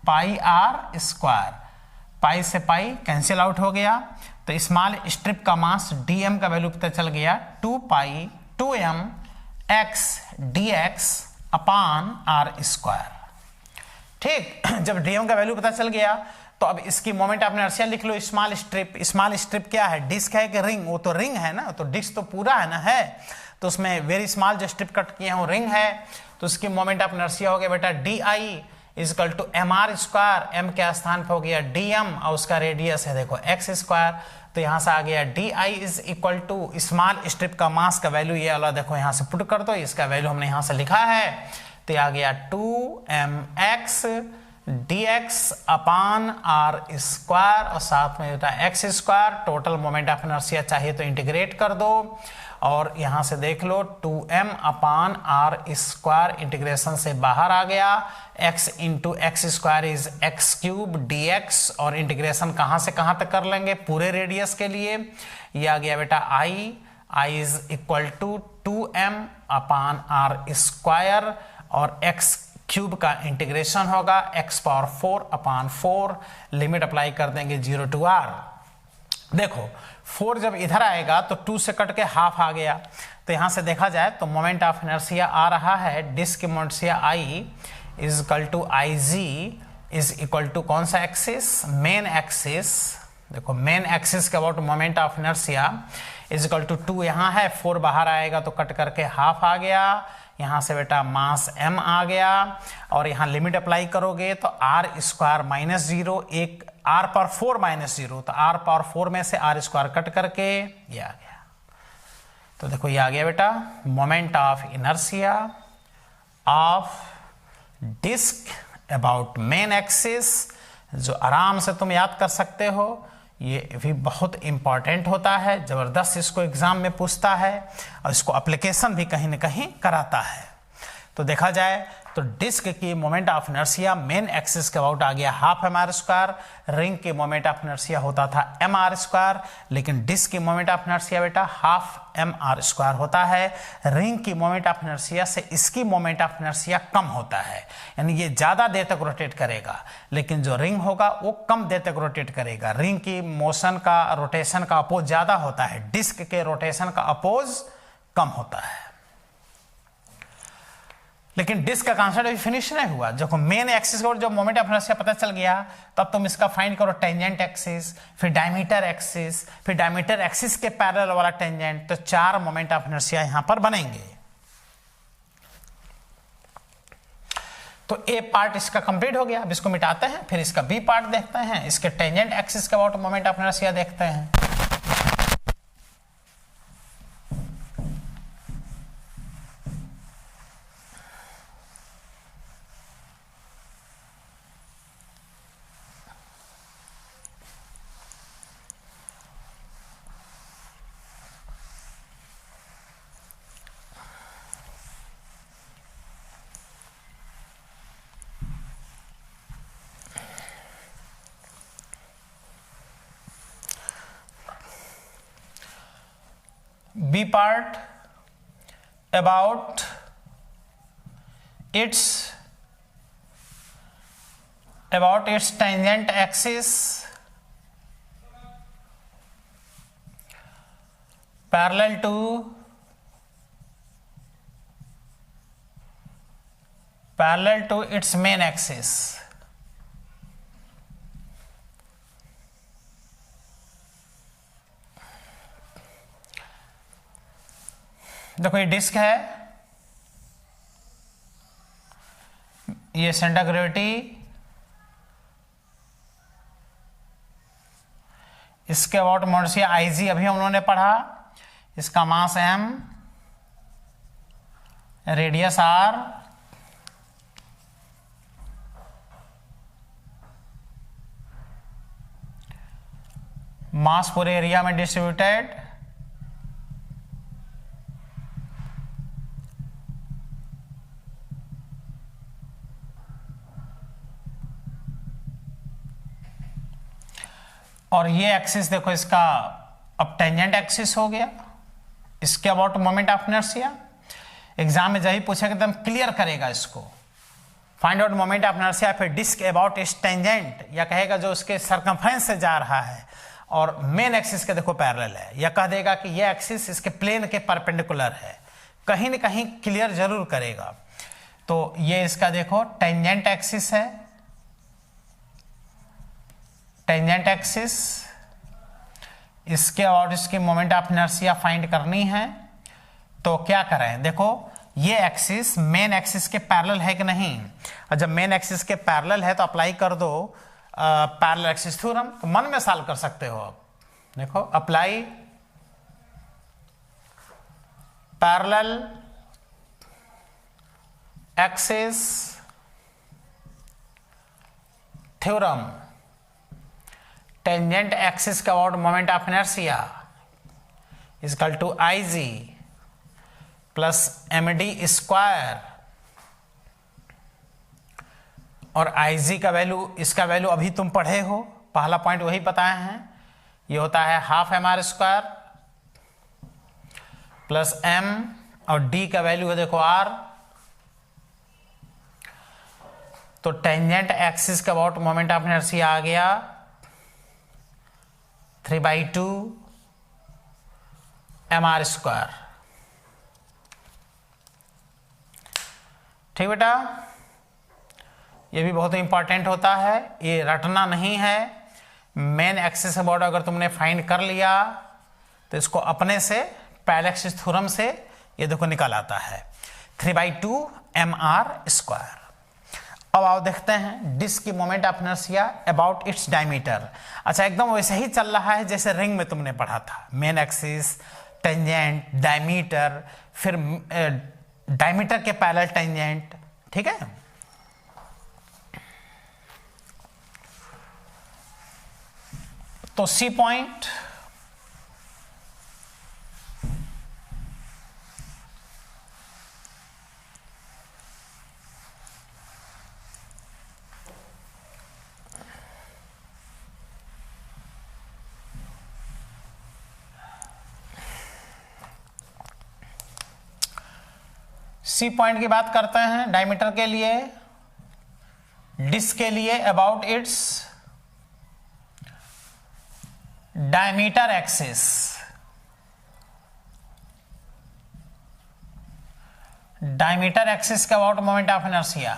πr²। पाई से पाई कैंसिल आउट हो गया, तो स्मॉल स्ट्रिप का मास dm का वैल्यू पता चल गया 2π2mx dx अपान r²। ठीक, जब dm का वैल्यू पता चल गया तो अब इसकी मोमेंट ऑफ इनर्शिया लिख लो। स्मॉल स्ट्रिप, स्मॉल स्ट्रिप क्या है, डिस्क है कि रिंग, वो तो रिंग है ना, तो डिस्क तो पूरा है ना, है तो उसमें वेरी स्मॉल जो स्ट्रिप कट किए हैं वो रिंग है। तो उसकी मोमेंट ऑफ इनर्शिया हो गया बेटा di equal to mr², m के स्थान पे हो गया dm, और उसका रेडियस है देखो x²। तो यहाँ से आ गया di is equal to small strip का मास का वैल्यू ये वाला देखो यहाँ से पुट कर दो, इसका वैल्यू हमने यहाँ से लिखा है, तो आ गया 2mx dx अपान r², और साथ में बेटा x²। Total moment of inertia चाहिए तो इंटीग्रेट कर दो, और यहाँ से देख लो 2m अपान r² इंटीग्रेशन से बाहर आ गया, x into x² is x³ dx, और इंटीग्रेशन कहाँ से कहाँ तक कर लेंगे, पूरे रेडियस के लिए। ये आ गया बेटा i is equal to 2m upon r², और x³ का इंटीग्रेशन होगा x⁴ अपान 4, लिमिट अप्लाई कर देंगे 0 to r। देखो 4 जब इधर आएगा तो 2 से कट के हाफ आ गया, तो यहां से देखा जाए तो मोमेंट ऑफ इनर्शिया आ रहा है, डिस्क की moment I is equal to IG is equal to कौन सा एक्सिस, मेन एक्सिस। देखो मेन एक्सिस के about moment of inertia is equal to 2 यहाँ है, 4 बाहर आएगा तो कट करके हाफ आ गया, यहाँ से बेटा मास m आ गया, और यहाँ लिमिट अप्लाई करोगे तो r² माइनस 0, एक r⁴ माइनस 0, तो r⁴ में से r² कट करके ये आ गया। तो देखो ये आ गया बेटा moment of inertia of disc about main axis, जो आराम से तुम याद कर सकते हो, ये भी बहुत इंपॉर्टेंट होता है, जबरदस्त इसको एग्जाम में पूछता है और इसको एप्लीकेशन भी कहीं ना कहीं कराता है। तो देखा जाए तो डिस्क की moment of inertia main axis के अबाउट आ गया half M R square, ring की मोमेंट ऑफ इनर्शिया होता था एम आर स्क्वायर, लेकिन डिस्क की मोमेंट ऑफ इनर्शिया बेटा हाफ एम आर स्क्वायर होता है। रिंग की मोमेंट ऑफ इनर्शिया से इसकी मोमेंट ऑफ इनर्शिया कम होता है, यानी ये ज्यादा देर तक रोटेट करेगा, लेकिन जो रिंग होगा वो कम देर तक रोटेट करेगा। रिंग की मोशन का रोटेशन का अपोज ज्यादा होता है, डिस्क के रोटेशन का अपोज कम होता है। लेकिन डिस्क का कॉन्सेप्ट अभी फिनिश नहीं हुआ। जब मेन एक्सिस को जब मोमेंट ऑफ इनर्शिया पता चल गया, तब तुम इसका फाइंड करो टेंजेंट एक्सिस, फिर डायमीटर एक्सिस, फिर डायमीटर एक्सिस के पैरेलल वाला टेंजेंट, तो 4 मोमेंट ऑफ इनर्शिया यहां पर बनेंगे। तो ए पार्ट इसका कंप्लीट हो गया। अब इसको मिटाते हैं, फिर इसका बी पार्ट देखते हैं, इसके टेंजेंट एक्सिस के अबाउट मोमेंट ऑफ इनर्शिया देखते हैं। B part about its tangent axis parallel to its main axis। देखो ये डिस्क है, ये सेंटर ग्रेविटी, इसके अबाउट मोमेंट आईजी अभी हम लोगों ने पढ़ा, इसका मास m, रेडियस r, मास पूरे एरिया में डिस्ट्रीब्यूटेड, और ये एक्सिस देखो इसका अब टेंजेंट एक्सिस हो गया, इसके about moment of inertia. Exam में जब पूछेगा एकदम क्लियर करेगा इसको, find out moment of inertia, फिर डिस्क अबाउट इस टेंजेंट, या कहेगा जो उसके सरकमफ्रेंस से जा रहा है और मेन एक्सिस के देखो पैरेलल है, या कह देगा कि ये एक्सिस इसके प्लेन के परपेंडिकुलर है, कहीं न कहीं क्लियर जरूर करेगा। तो ये इसका देखो टेंजेंट एक्सिस है, टेंजेंट एक्सिस, इसके और इसकी मोमेंट ऑफ इनर्शिया फाइंड करनी है। तो क्या करें, देखो ये एक्सिस मेन एक्सिस के पैरेलल है कि नहीं, और जब मेन एक्सिस के पैरेलल है तो अप्लाई कर दो पैरेलल एक्सिस थ्योरम, तो मन में सॉल्व कर सकते हो। अब देखो apply parallel axis theorem, tangent axis का about moment of inertia is equal to IG plus MD square, और IG का वैल्यू, इसका वैल्यू अभी तुम पढ़े हो, पहला पॉइंट वही बताए हैं, ये होता है half M R square plus M, और D का वैल्यू है देखो R। तो टेंजेंट एक्सिस का अबाउट मोमेंट ऑफ इनर्शिया आ गया 3/2 mr स्क्वायर। ठीक बेटा, ये भी बहुत इंपॉर्टेंट होता है, ये रटना नहीं है। मेन एक्सिस अबाउट अगर तुमने फाइंड कर लिया तो इसको अपने से पैरेलल एक्सिस थ्योरम से ये देखो निकल आता है 3/2 mr स्क्वायर। अब आओ देखते हैं डिस्क की moment of inertia about its diameter. अच्छा, एकदम वैसे ही चल रहा है जैसे रिंग में तुमने पढ़ा था, मेन एक्सिस, टेंजेंट, डायमीटर, फिर डायमीटर के पैरेलल टेंजेंट, ठीक है। तो सी पॉइंट सी पॉइंट की बात करते हैं डायमीटर के लिए, डिस्क के लिए about its diameter axis, diameter axis के अबाउट मोमेंट ऑफ इनर्शिया।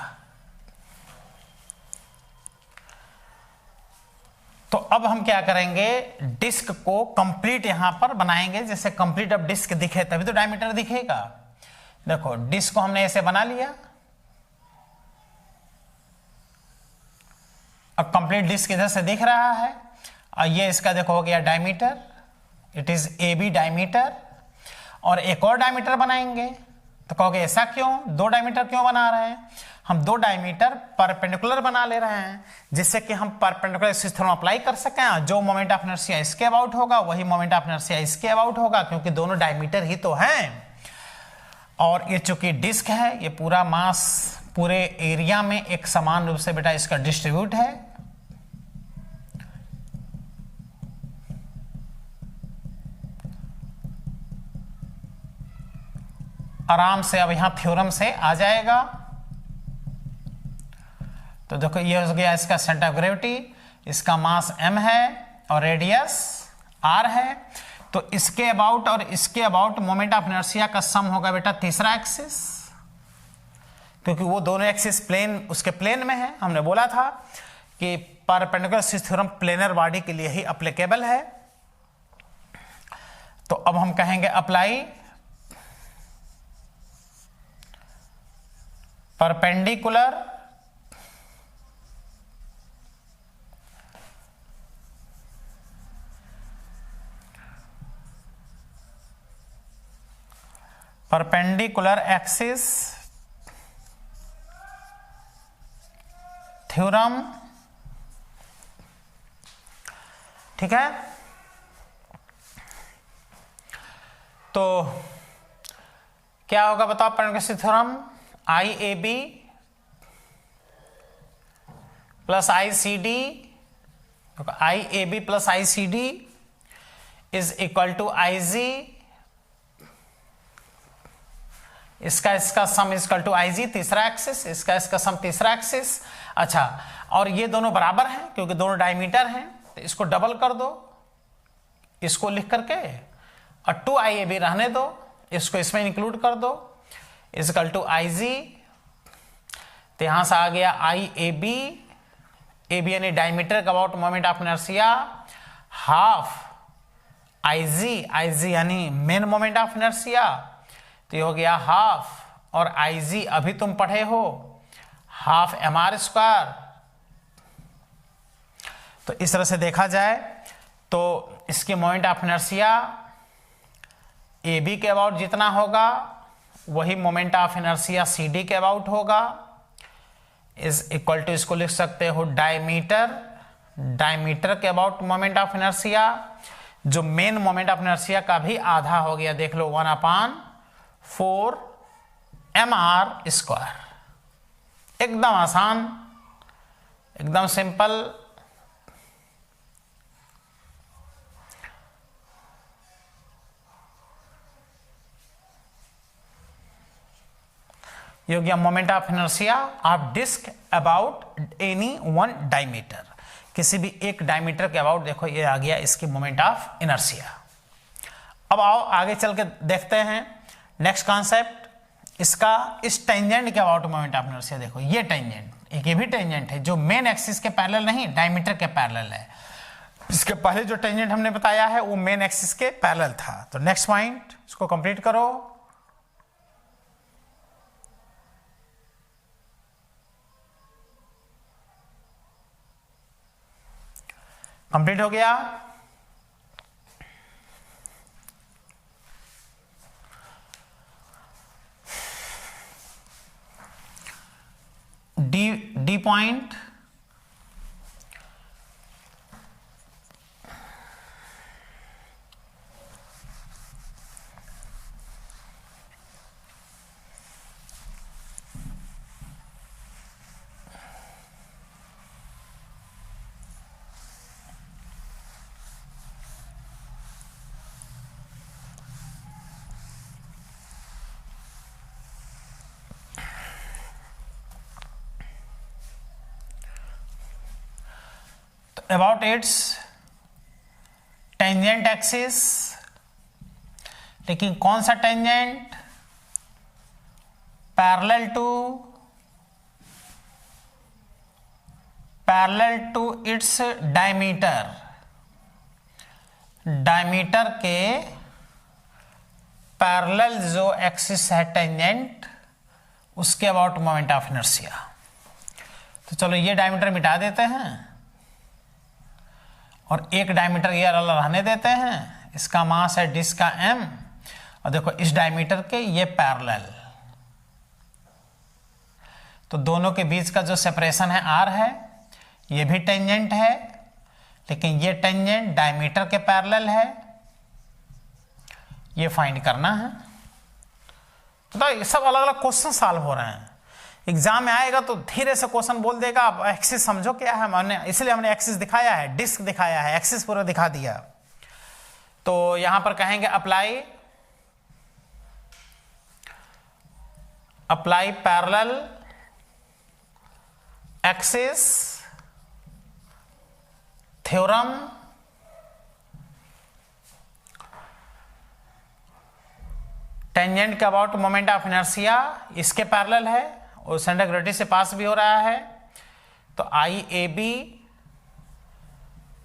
तो अब हम क्या करेंगे, डिस्क को कंप्लीट यहां पर बनाएंगे, जैसे कंप्लीट अब डिस्क दिखे तभी तो डायमीटर दिखेगा। देखो डिस्क को हमने ऐसे बना लिया, अब कंप्लीट डिस्क इधर से दिख रहा है, और ये इसका देखो हो गया diameter, it is A B diameter. और एक और डायमीटर बनाएंगे, तो कहोगे ऐसा क्यों, दो डायमीटर क्यों बना रहे हैं? हम दो डायमीटर परपेंडिकुलर बना ले रहे हैं, जिससे कि हम परपेंडिकुलर सिस्टम अप्लाई कर सकें। जो मोमेंट ऑफ इनर्शिया इसके अबाउट होगा वही मोमेंट ऑफ इनर्शिया इसके अबाउट होगा, क्योंकि दोनों डायमीटर ही तो हैं। और ये चूंकि डिस्क है, ये पूरा मास पूरे एरिया में एक समान रूप से बेटा इसका डिस्ट्रीब्यूट है। आराम से अब यहां थ्योरम से आ जाएगा। तो देखो ये हो गया इसका सेंटर ऑफ ग्रेविटी, इसका मास m है और रेडियस r है। तो इसके अबाउट और इसके अबाउट मोमेंट ऑफ इनर्शिया का सम होगा बेटा तीसरा एक्सिस, क्योंकि वो दोनों एक्सिस प्लेन उसके प्लेन में है। हमने बोला था कि परपेंडिकुलर सिस थ्योरम प्लेनर बॉडी के लिए ही एप्लीकेबल है। तो अब हम कहेंगे अप्लाई परपेंडिकुलर एक्सिस थ्योरम। ठीक है, तो क्या होगा बताओ perpendicular theorem, I A B plus I C D, I A B plus I C D is equal to I G, इसका sum is equal to I G तीसरा एक्सिस, इसका सम तीसरा एक्सिस। अच्छा, और ये दोनों बराबर हैं क्योंकि दोनों डायमीटर हैं, तो इसको डबल कर दो, इसको लिख करके, और 2IAB रहने दो, इसको इसमें इंक्लूड कर दो, is equal to I G. तो यहां से आ गया आई ए बी यानी डायमीटर का about moment of inertia, half I G यानी मेन मोमेंट ऑफ इनर्शिया, तो ये हो गया हाफ, और आई जी अभी तुम पढ़े हो हाफ mr स्क्वायर। तो इस तरह से देखा जाए तो इसकी moment of inertia A B के अबाउट जितना होगा वही moment of inertia C D के अबाउट होगा, इज इक्वल टू, इसको लिख सकते हो डायमीटर के अबाउट मोमेंट ऑफ इनर्शिया, जो मेन मोमेंट ऑफ इनर्शिया का भी आधा हो गया, देख लो 1/4 mr स्क्वायर। एकदम आसान, एकदम सिंपल। ये हो गया moment of inertia of disc about any one diameter, किसी भी एक डायमीटर के अबाउट। देखो ये आ गया इसकी मोमेंट ऑफ इनर्शिया। अब आओ आगे चल के देखते हैं नेक्स्ट कॉन्सेप्ट, इसका इस टेंजेंट के अबाउट मोमेंट ऑफ इनर्शिया। देखो ये टेंजेंट, एक ये भी टेंजेंट है जो मेन एक्सिस के पैरेलल नहीं, डायमीटर के पैरेलल है। इसके पहले जो टेंजेंट हमने बताया है वो मेन एक्सिस के पैरेलल था। तो नेक्स्ट पॉइंट, इसको कंप्लीट करो। कंप्लीट हो गया। Point, about its tangent axis, लेकिन कौन सा tangent? Parallel to its diameter, diameter के पैरेलल जो एक्सिस है टेंजेंट, उसके अबाउट मोमेंट ऑफ इनर्शिया। तो चलो ये डायमीटर मिटा देते हैं और एक डायमीटर ये रहने देते हैं। इसका मास है डिस्क का m, और देखो इस डायमीटर के ये पैरेलल, तो दोनों के बीच का जो सेपरेशन है r है, ये भी टेंजेंट है, लेकिन ये टेंजेंट डायमीटर के पैरेलल है, ये फाइंड करना है। तो ये सब अलग अलग क्वेश्चन सॉल्व हो रहे हैं। एग्जाम में आएगा तो धीरे से क्वेश्चन बोल देगा, आप एक्सिस समझो क्या है, मैंने इसलिए हमने एक्सिस दिखाया है, डिस्क दिखाया है, एक्सिस पूरा दिखा दिया। तो यहां पर कहेंगे apply parallel axis theorem tangent के अबाउट मोमेंट ऑफ इनर्शिया, इसके पैरेलल है और सेंटर ग्रेविटी से पास भी हो रहा है। तो I A B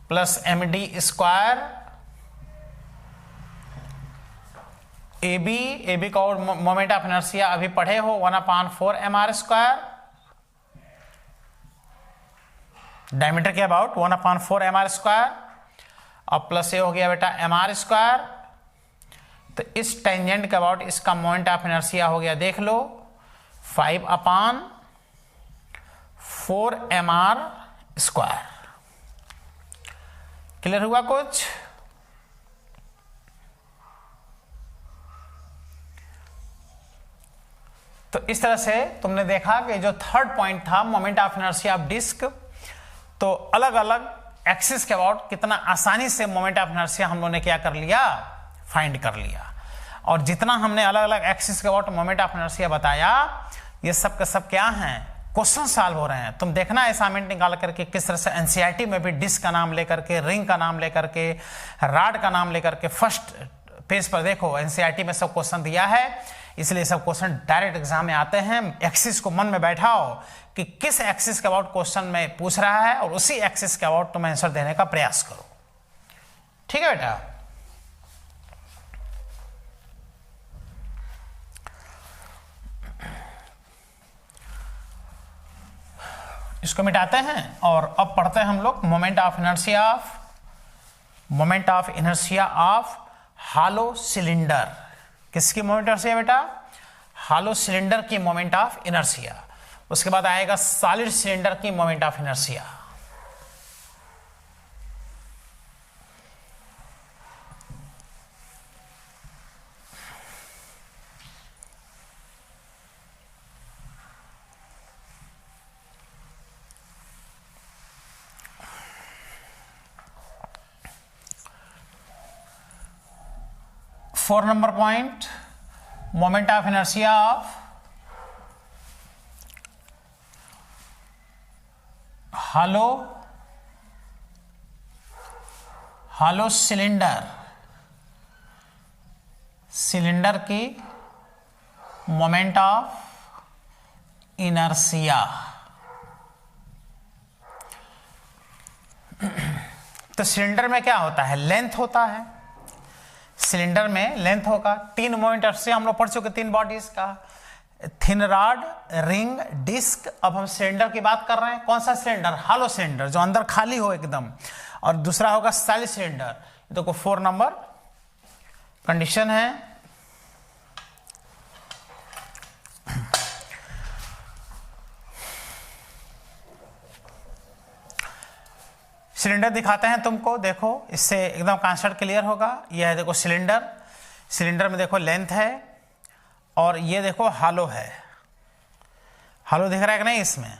plus M D square, A B का और मोमेंट ऑफ इनर्शिया अभी पढ़े हो 1/4 mr स्क्वायर, डायमीटर के अबाउट 1/4 mr स्क्वायर, और प्लस ये हो गया बेटा mr स्क्वायर। तो इस टेंजेंट के अबाउट इसका मोमेंट ऑफ इनर्शिया हो गया, देख लो 5/4 mr स्क्वायर। क्लियर हुआ कुछ? तो इस तरह से तुमने देखा कि जो थर्ड पॉइंट था moment of inertia of disc, तो अलग अलग एक्सिस के अबाउट कितना आसानी से मोमेंट ऑफ इनर्शिया हम लोगों ने क्या कर लिया, फाइंड कर लिया। और जितना हमने अलग अलग एक्सिस के अबाउट मोमेंट ऑफ इनर्शिया बताया, ये सब के सब क्या हैं, क्वेश्चन सॉल्व हो रहे हैं। तुम देखना असाइनमेंट निकाल करके किस तरह से एनसीईआरटी में भी डिस्क का नाम लेकर के, रिंग का नाम लेकर के, रॉड का नाम लेकर के, फर्स्ट पेज पर देखो एनसीईआरटी में सब क्वेश्चन दिया है, इसलिए सब क्वेश्चन डायरेक्ट एग्जाम में आते हैं। एक्सिस को मन में बैठाओ कि किस एक्सिस के अबाउट क्वेश्चन में पूछ रहा है, और उसी एक्सिस के अबाउट तुम आंसर देने का प्रयास करो। ठीक है बेटा? इसको मिटाते हैं और अब पढ़ते हैं हम लोग moment of inertia of hollow cylinder. किसकी मोमेंट इनर्शिया बेटा? हॉलो सिलेंडर की मोमेंट ऑफ इनर्शिया। उसके बाद आएगा सॉलिड सिलेंडर की moment of inertia. Four number point, moment of inertia of hollow cylinder की मोमेंट ऑफ इनर्शिया। तो सिलेंडर में क्या होता है, लेंथ होता है। सिलेंडर में लेंथ होगा, तीन मोमेंट से हम लोग पढ़ चुके, तीन बॉडीज का, थिन रॉड, रिंग, डिस्क। अब हम सिलेंडर की बात कर रहे हैं। कौन सा सिलेंडर? हॉलो सिलेंडर, जो अंदर खाली हो एकदम। और दूसरा होगा सॉलिड सिलेंडर। देखो 4 नंबर कंडीशन है। सिलेंडर दिखाते हैं तुमको, देखो इससे एकदम कॉन्सेप्ट क्लियर होगा। यह है देखो सिलेंडर, सिलेंडर में देखो लेंथ है और ये देखो हालो है। हालो दिख रहा है कि नहीं, इसमें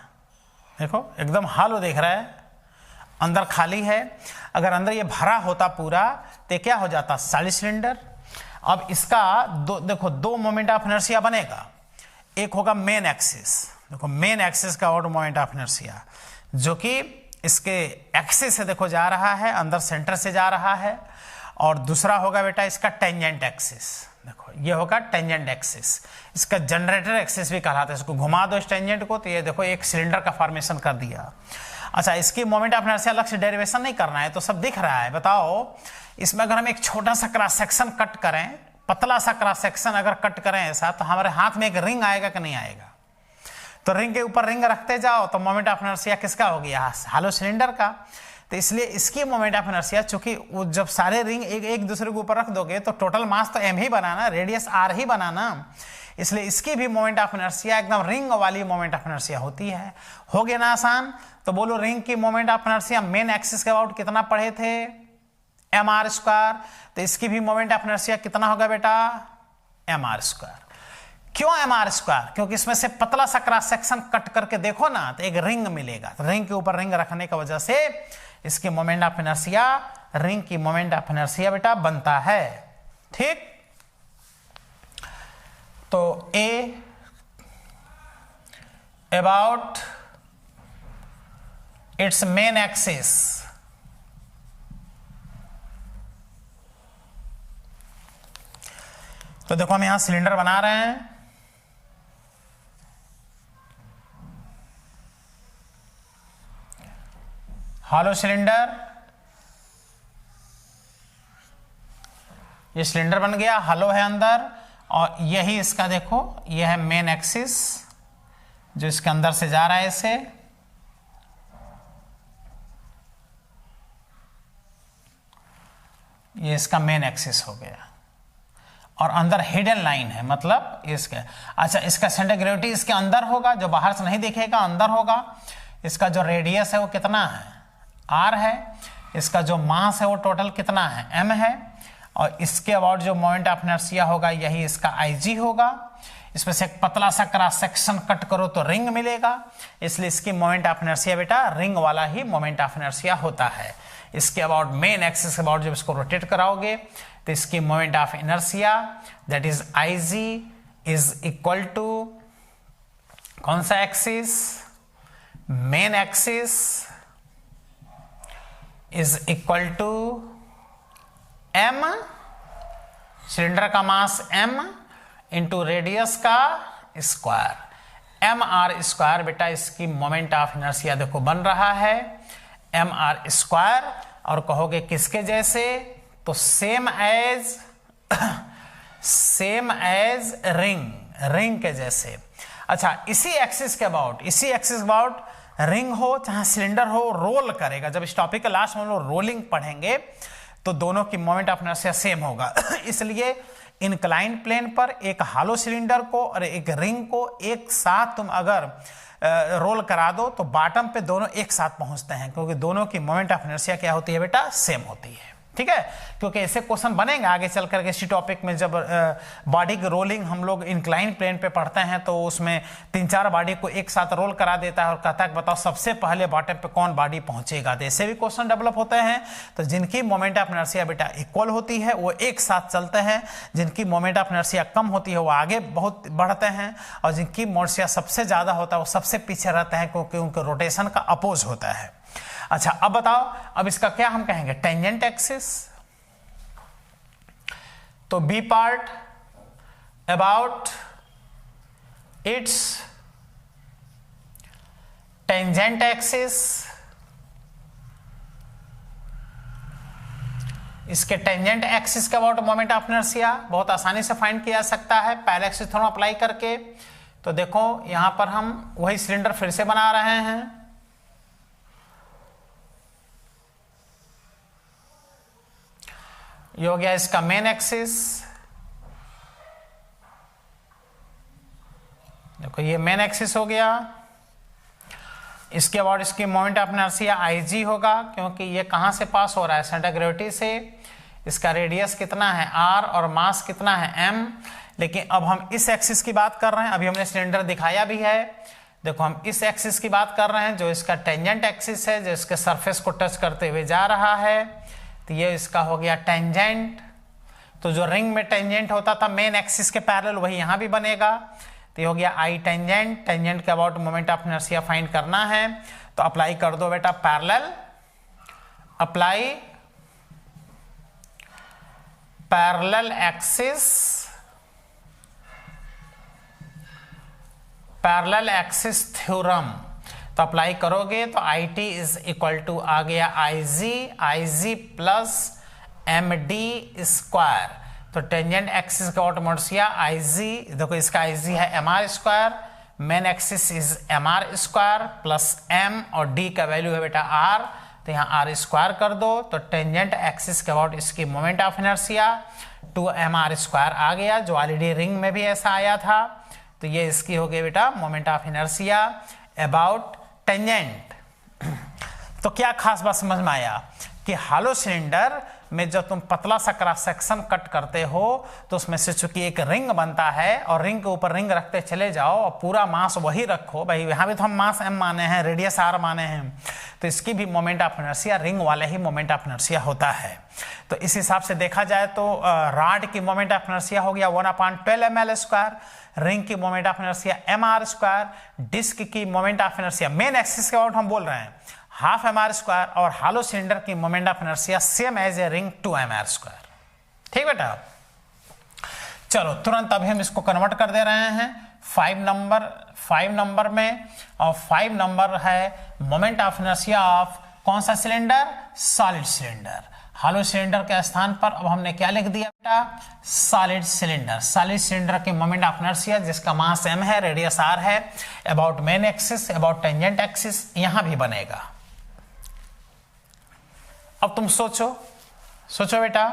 देखो एकदम हालो दिख रहा है, अंदर खाली है। अगर अंदर ये भरा होता पूरा तो क्या हो जाता, सॉलिड सिलेंडर। अब इसका देखो दो मोमेंट ऑफ इनर्शिया बनेगा। एक होगा मेन एक्सिस, देखो मेन एक्सिस का और मोमेंट ऑफ इनर्शिया जो कि इसके एक्सिस से देखो जा रहा है, अंदर सेंटर से जा रहा है। और दूसरा होगा बेटा इसका टेंजेंट एक्सिस, देखो ये होगा टेंजेंट एक्सिस। इसका जनरेटर एक्सिस भी कहलाता है। इसको घुमा दो इस टेंजेंट को तो ये देखो एक सिलेंडर का फॉर्मेशन कर दिया। अच्छा, इसकी मोमेंट ऑफ इनर्शिया अलग से डेरिवेशन नहीं करना है, तो सब दिख रहा है। बताओ इसमें अगर हम एक छोटा सा क्रॉस सेक्शन कट करें, पतला सा क्रॉस सेक्शन अगर कट करें ऐसा, तो हमारे हाथ में एक रिंग आएगा कि नहीं आएगा? तो रिंग के ऊपर रिंग रखते जाओ तो मोमेंट ऑफ इनर्शिया किसका हो गया, हालो सिलेंडर का। तो इसलिए इसकी मोमेंट ऑफ इनर्शिया, चूंकि वो जब सारे रिंग एक दूसरे के ऊपर रख दोगे तो टोटल मास तो m ही बनाना, रेडियस r ही बनाना, इसलिए इसकी भी मोमेंट ऑफ इनर्शिया एकदम रिंग वाली मोमेंट ऑफ इनर्शिया होती है। हो गया ना आसान? तो बोलो रिंग की moment of inertia main axis के अबाउट कितना पढ़े थे, mr²। तो इसकी भी मोमेंट ऑफ इनर्शिया कितना होगा बेटा, mr²। क्यों mr²? क्योंकि इसमें से पतला सा क्रॉस सेक्शन कट करके देखो ना तो एक रिंग मिलेगा। तो रिंग के ऊपर रिंग रखने की वजह से इसकी मोमेंट ऑफ इनर्शिया, रिंग की मोमेंट ऑफ इनर्शिया बेटा बनता है। ठीक, तो A about it's main axis, तो देखो हम यहां सिलेंडर बना रहे हैं। हॉलो सिलेंडर, ये सिलेंडर बन गया, हॉलो है अंदर, और यही इसका देखो यह है मेन एक्सिस जो इसके अंदर से जा रहा है इसे। ये इसका मेन एक्सिस हो गया और अंदर हिडन लाइन है, मतलब इसके, अच्छा इसका सेंटर ग्रेविटी इसके अंदर होगा, जो बाहर से नहीं दिखेगा, अंदर होगा। इसका जो रेडियस है वो कितना है, r है। इसका जो मास है वो टोटल कितना है, m है। और इसके अबाउट जो मोमेंट ऑफ इनर्शिया होगा यही इसका Ig होगा। इसमें से एक पतला सा क्रॉस सेक्शन कट करो तो रिंग मिलेगा, इसलिए इसकी मोमेंट ऑफ इनर्शिया बेटा रिंग वाला ही मोमेंट ऑफ इनर्शिया होता है। इसके अबाउट मेन एक्सिस के अबाउट जब इसको रोटेट कराओगे तो इसकी moment of inertia that is Ig is equal to कौन सा axis, main axis is equal to m, cylinder का मास m इंटू रेडियस का स्क्वायर, mr² बेटा इसकी मोमेंट ऑफ इनर्शिया देखो बन रहा है mr²। और कहोगे किसके जैसे, तो सेम एज रिंग के जैसे। अच्छा, इसी एक्सिस के अबाउट रिंग हो चाहे सिलेंडर हो, रोल करेगा। जब इस टॉपिक के लास्ट में हम लोग रोलिंग पढ़ेंगे तो दोनों की मोमेंट ऑफ इनर्शिया सेम होगा। इसलिए इंक्लाइंड प्लेन पर एक हॉलो सिलेंडर को और एक रिंग को एक साथ तुम अगर रोल करा दो तो बॉटम पे दोनों एक साथ पहुंचते हैं, क्योंकि दोनों की मोमेंट ऑफ इनर्शिया क्या होती है बेटा, सेम होती है। ठीक है, क्योंकि ऐसे क्वेश्चन बनेंगे आगे चल करके इसी टॉपिक में। जब बॉडी की रोलिंग हम लोग इंक्लाइन प्लेन पे पढ़ते हैं तो उसमें 3-4 बॉडी को एक साथ रोल करा देता है और कहता है बताओ सबसे पहले बॉटम पे कौन बॉडी पहुंचेगा। तो ऐसे भी क्वेश्चन डेवलप होते हैं। तो जिनकी मोमेंट ऑफ इनर्शिया बेटा इक्वल होती है वो एक साथ चलते हैं, जिनकी मोमेंट ऑफ इनर्शिया कम होती है वो आगे बहुत बढ़ते हैं, और जिनकी इनर्शिया सबसे ज्यादा होता है वो सबसे पीछे रहते हैं, क्योंकि उनके रोटेशन का अपोज होता है। अच्छा, अब बताओ, अब इसका क्या हम कहेंगे, टेंजेंट एक्सिस। तो B part about its tangent axis, इसके टेंजेंट एक्सिस के अबाउट मोमेंट ऑफ इनर्शिया बहुत आसानी से फाइंड किया जा सकता है पैरेलल एक्सिस थ्योरम अप्लाई करके। तो देखो यहां पर हम वही सिलेंडर फिर से बना रहे हैं। ये हो गया इसका मेन एक्सिस, देखो ये मेन एक्सिस हो गया। इसके बाद इसकी मोमेंट ऑफ इनर्शिया IG होगा, क्योंकि ये कहाँ से पास हो रहा है, सेंटर ग्रेविटी से। इसका रेडियस कितना है R और मास कितना है M। लेकिन अब हम इस एक्सिस की बात कर रहे हैं, अभी हमने सिलेंडर दिखाया भी है। देखो हम इस एक्सिस की बात कर रहे हैं जो इसका टेंजेंट एक्सिस है, जो इसके सरफेस को टच करते हुए जा रहा है। तो ये इसका हो गया टेंजेंट। तो जो रिंग में टेंजेंट होता था मेन एक्सिस के पैरेलल, वही यहाँ भी बनेगा। तो ये हो गया I टेंजेंट। टेंजेंट के about moment of inertia find करना है, तो अप्लाई कर दो बेटा parallel, apply parallel axis theorem. तो अप्लाई करोगे तो IT इज इक्वल टू आ गया IG प्लस MD स्क्वायर। तो टेंजेंट एक्सिस का अबाउट इनर्शिया IG, देखो इसका IG है mr square, main axis is mr square plus m और d का वैल्यू है बेटा r, तो यहाँ r स्क्वायर कर दो। तो टेंजेंट एक्सिस के अबाउट इसकी moment of inertia 2mr square आ गया, जो ऑलरेडी रिंग में भी ऐसा आया था। तो ये इसकी हो गई बेटा moment of inertia about tangent. तो क्या खास बात समझ में आया कि हॉलो सिलेंडर में जब तुम पतला सा क्रॉस सेक्शन कट करते हो तो उसमें से चूंकि एक रिंग बनता है और रिंग के ऊपर रिंग रखते चले जाओ और पूरा मास वही रखो, भाई यहाँ भी तो हम मास m माने हैं, रेडियस r माने हैं, तो इसकी भी मोमेंट ऑफ इनर्शिया रिंग वाले ही मोमेंट ऑफ इनर्शिया होता है। तो इस हिसाब से देखा जाए तो रॉड की मोमेंट ऑफ इनर्शिया हो गया 1/12 ml स्क्वायर, रिंग की moment of inertia mr square, disc की moment of inertia main axis के अबाउट हम बोल रहे हैं हाफ mr स्क्वायर, और हॉलो सिलेंडर की moment of inertia same as a ring 2mr square. ठीक बेटा, चलो तुरंत अभी हम इसको कन्वर्ट कर दे रहे हैं 5 नंबर में, और 5 नंबर है मोमेंट ऑफ इनर्शिया ऑफ कौन सा cylinder, solid cylinder. Hollow cylinder के स्थान पर अब हमने क्या लिख दिया बेटा, सॉलिड सिलेंडर। सॉलिड सिलेंडर की मोमेंट ऑफ इनर्शिया जिसका मास m है, रेडियस r है, about main axis, about tangent axis, यहां भी बनेगा। अब तुम सोचो बेटा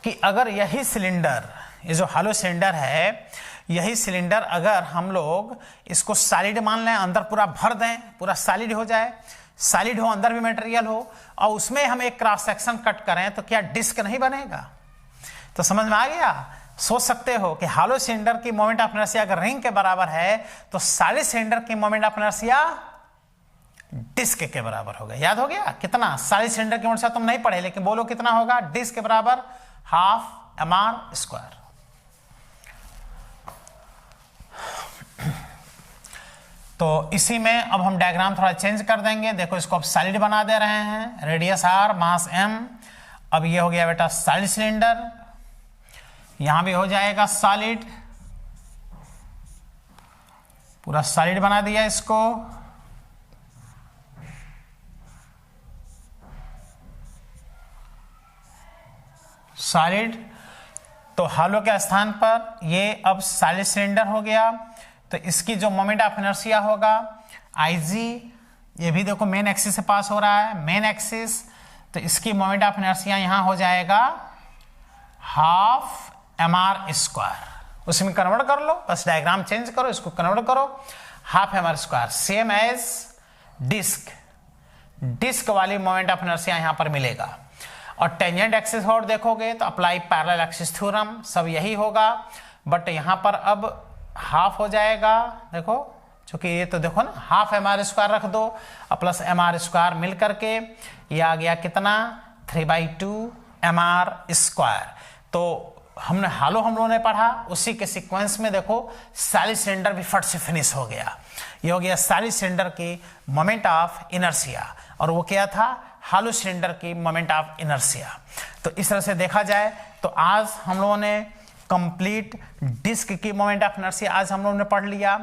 कि अगर यही सिलेंडर, ये जो हॉलो सिलेंडर है, यही सिलेंडर अगर हम लोग इसको सॉलिड मान लें, अंदर पूरा भर दें, पूरा सॉलिड हो जाए, सॉलिड हो, अंदर भी मटेरियल हो, और उसमें हम एक क्रॉस सेक्शन कट करें, तो क्या डिस्क नहीं बनेगा? तो समझ में आ गया? सोच सकते हो कि हॉलो सिलेंडर की मोमेंट ऑफ इनर्शिया अगर रिंग के बराबर है तो सॉलिड सिलेंडर की मोमेंट ऑफ इनर्शिया डिस्क के बराबर होगा। याद हो गया कितना? सॉलिड सिलेंडर की मोमेंट तुम नहीं पढ़े, लेकिन बोलो कितना होगा, डिस्क के बराबर हाफ mr स्क्वायर। तो इसी में अब हम डायग्राम थोड़ा चेंज कर देंगे। देखो इसको अब सॉलिड बना दे रहे हैं, रेडियस r, मास m। अब ये हो गया बेटा सॉलिड सिलेंडर, यहां भी हो जाएगा सॉलिड, पूरा सॉलिड बना दिया इसको। सॉलिड, तो हॉलो के स्थान पर ये अब सॉलिड सिलेंडर हो गया। तो इसकी जो मोमेंट ऑफ इनर्शिया होगा IG, ये भी देखो मेन एक्सिस से पास हो रहा है, मेन एक्सिस, तो इसकी मोमेंट ऑफ इनर्शिया यहां हो जाएगा हाफ mr स्क्वायर। उसमें कन्वर्ट कर लो, बस डायग्राम चेंज करो, इसको कन्वर्ट करो, half mr square same as disc वाली मोमेंट ऑफ इनर्शिया यहां पर मिलेगा। और टेंजेंट एक्सिस और देखोगे तो अप्लाई पैरेलल एक्सिस थ्योरम, सब यही होगा, बट यहां पर अब हाफ हो जाएगा। देखो चूंकि ये तो देखो ना, हाफ mr स्क्वायर रख दो और प्लस mr स्क्वायर मिल करके ये आ गया कितना, 3/2 mr स्क्वायर। तो हमने हालो हम लोगों ने पढ़ा, उसी के सीक्वेंस में देखो सॉलिड सिलेंडर भी फट से फिनिश हो गया। ये हो गया सॉलिड सिलेंडर की मोमेंट ऑफ इनर्शिया, और वो क्या था, हॉलो सिलेंडर की मोमेंट ऑफ इनर्शिया। तो इस तरह से देखा जाए तो आज हम लोगों ने कंप्लीट डिस्क की मोमेंट ऑफ इनर्शिया आज हम लोगों ने पढ़ लिया,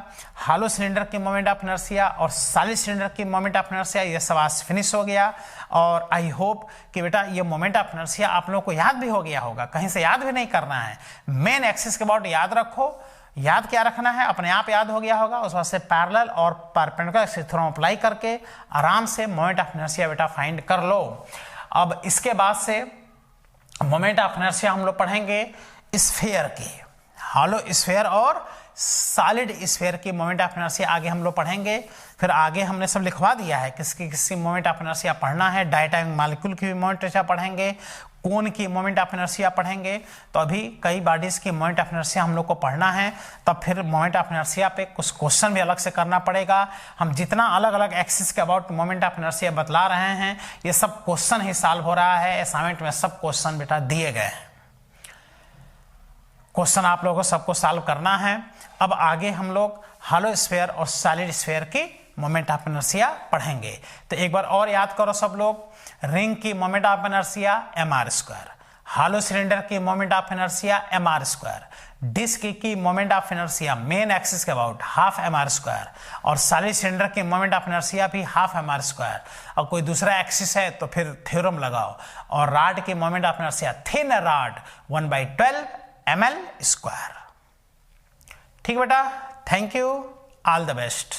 हॉलो सिलेंडर की मोमेंट ऑफ इनर्शिया और सॉलिड सिलेंडर की मोमेंट ऑफ इनर्शिया, ये सब आज फिनिश हो गया। और आई होप कि बेटा ये मोमेंट ऑफ इनर्शिया आप लोगों को याद भी हो गया होगा, कहीं से याद भी नहीं करना है। मेन एक्सिस के अबाउट याद रखो, याद क्या रखना है, अपने आप याद हो गया होगा। उस वास्ते पैरेलल और परपेंडिकुलर एक्सिस थ्योरम अप्लाई करके आराम से मोमेंट ऑफ इनर्शिया बेटा फाइंड कर लो। अब इसके बाद से मोमेंट ऑफ इनर्शिया हम लोग पढ़ेंगे स्फीयर की, हॉलो स्फीयर और सॉलिड स्फीयर की मोमेंट ऑफ इनर्शिया आगे हम लोग पढ़ेंगे। फिर आगे हमने सब लिखवा दिया है, किसकी मोमेंट ऑफ इनर्शिया पढ़ना है, डायटोमिक मॉलिक्यूल की भी मोमेंट ऑफ इनर्शिया पढ़ेंगे, कौन की मोमेंट ऑफ इनर्शिया पढ़ेंगे। तो अभी कई बॉडीज की मोमेंट ऑफ इनर्शिया हम लोग को पढ़ना है, तब फिर मोमेंट ऑफ इनर्शिया पे कुछ क्वेश्चन भी अलग से करना पड़ेगा। हम जितना अलग अलग एक्सिस के अबाउट मोमेंट ऑफ इनर्शिया बतला रहे हैं, ये सब क्वेश्चन ही सॉल्व हो रहा है। असाइनमेंट में सब क्वेश्चन बेटा दिए गए हैं, क्वेश्चन आप लोगों को सबको सॉल्व करना है। अब आगे हम लोग हॉलो स्फीयर और सॉलिड स्फीयर की मोमेंट ऑफ इनर्शिया पढ़ेंगे। तो एक बार और याद करो सब लोग, रिंग की moment of inertia mr², hollow cylinder की moment of inertia mr², disc की moment of inertia main axis के अबाउट हाफ mr², और सॉलिड सिलेंडर की मोमेंट ऑफ इनर्शिया भी हाफ mr²। और कोई दूसरा एक्सिस है तो फिर थ्योरम लगाओ। और रॉड की moment of inertia thin rod 1/12 ml²। ठीक बेटा, thank you, all the best.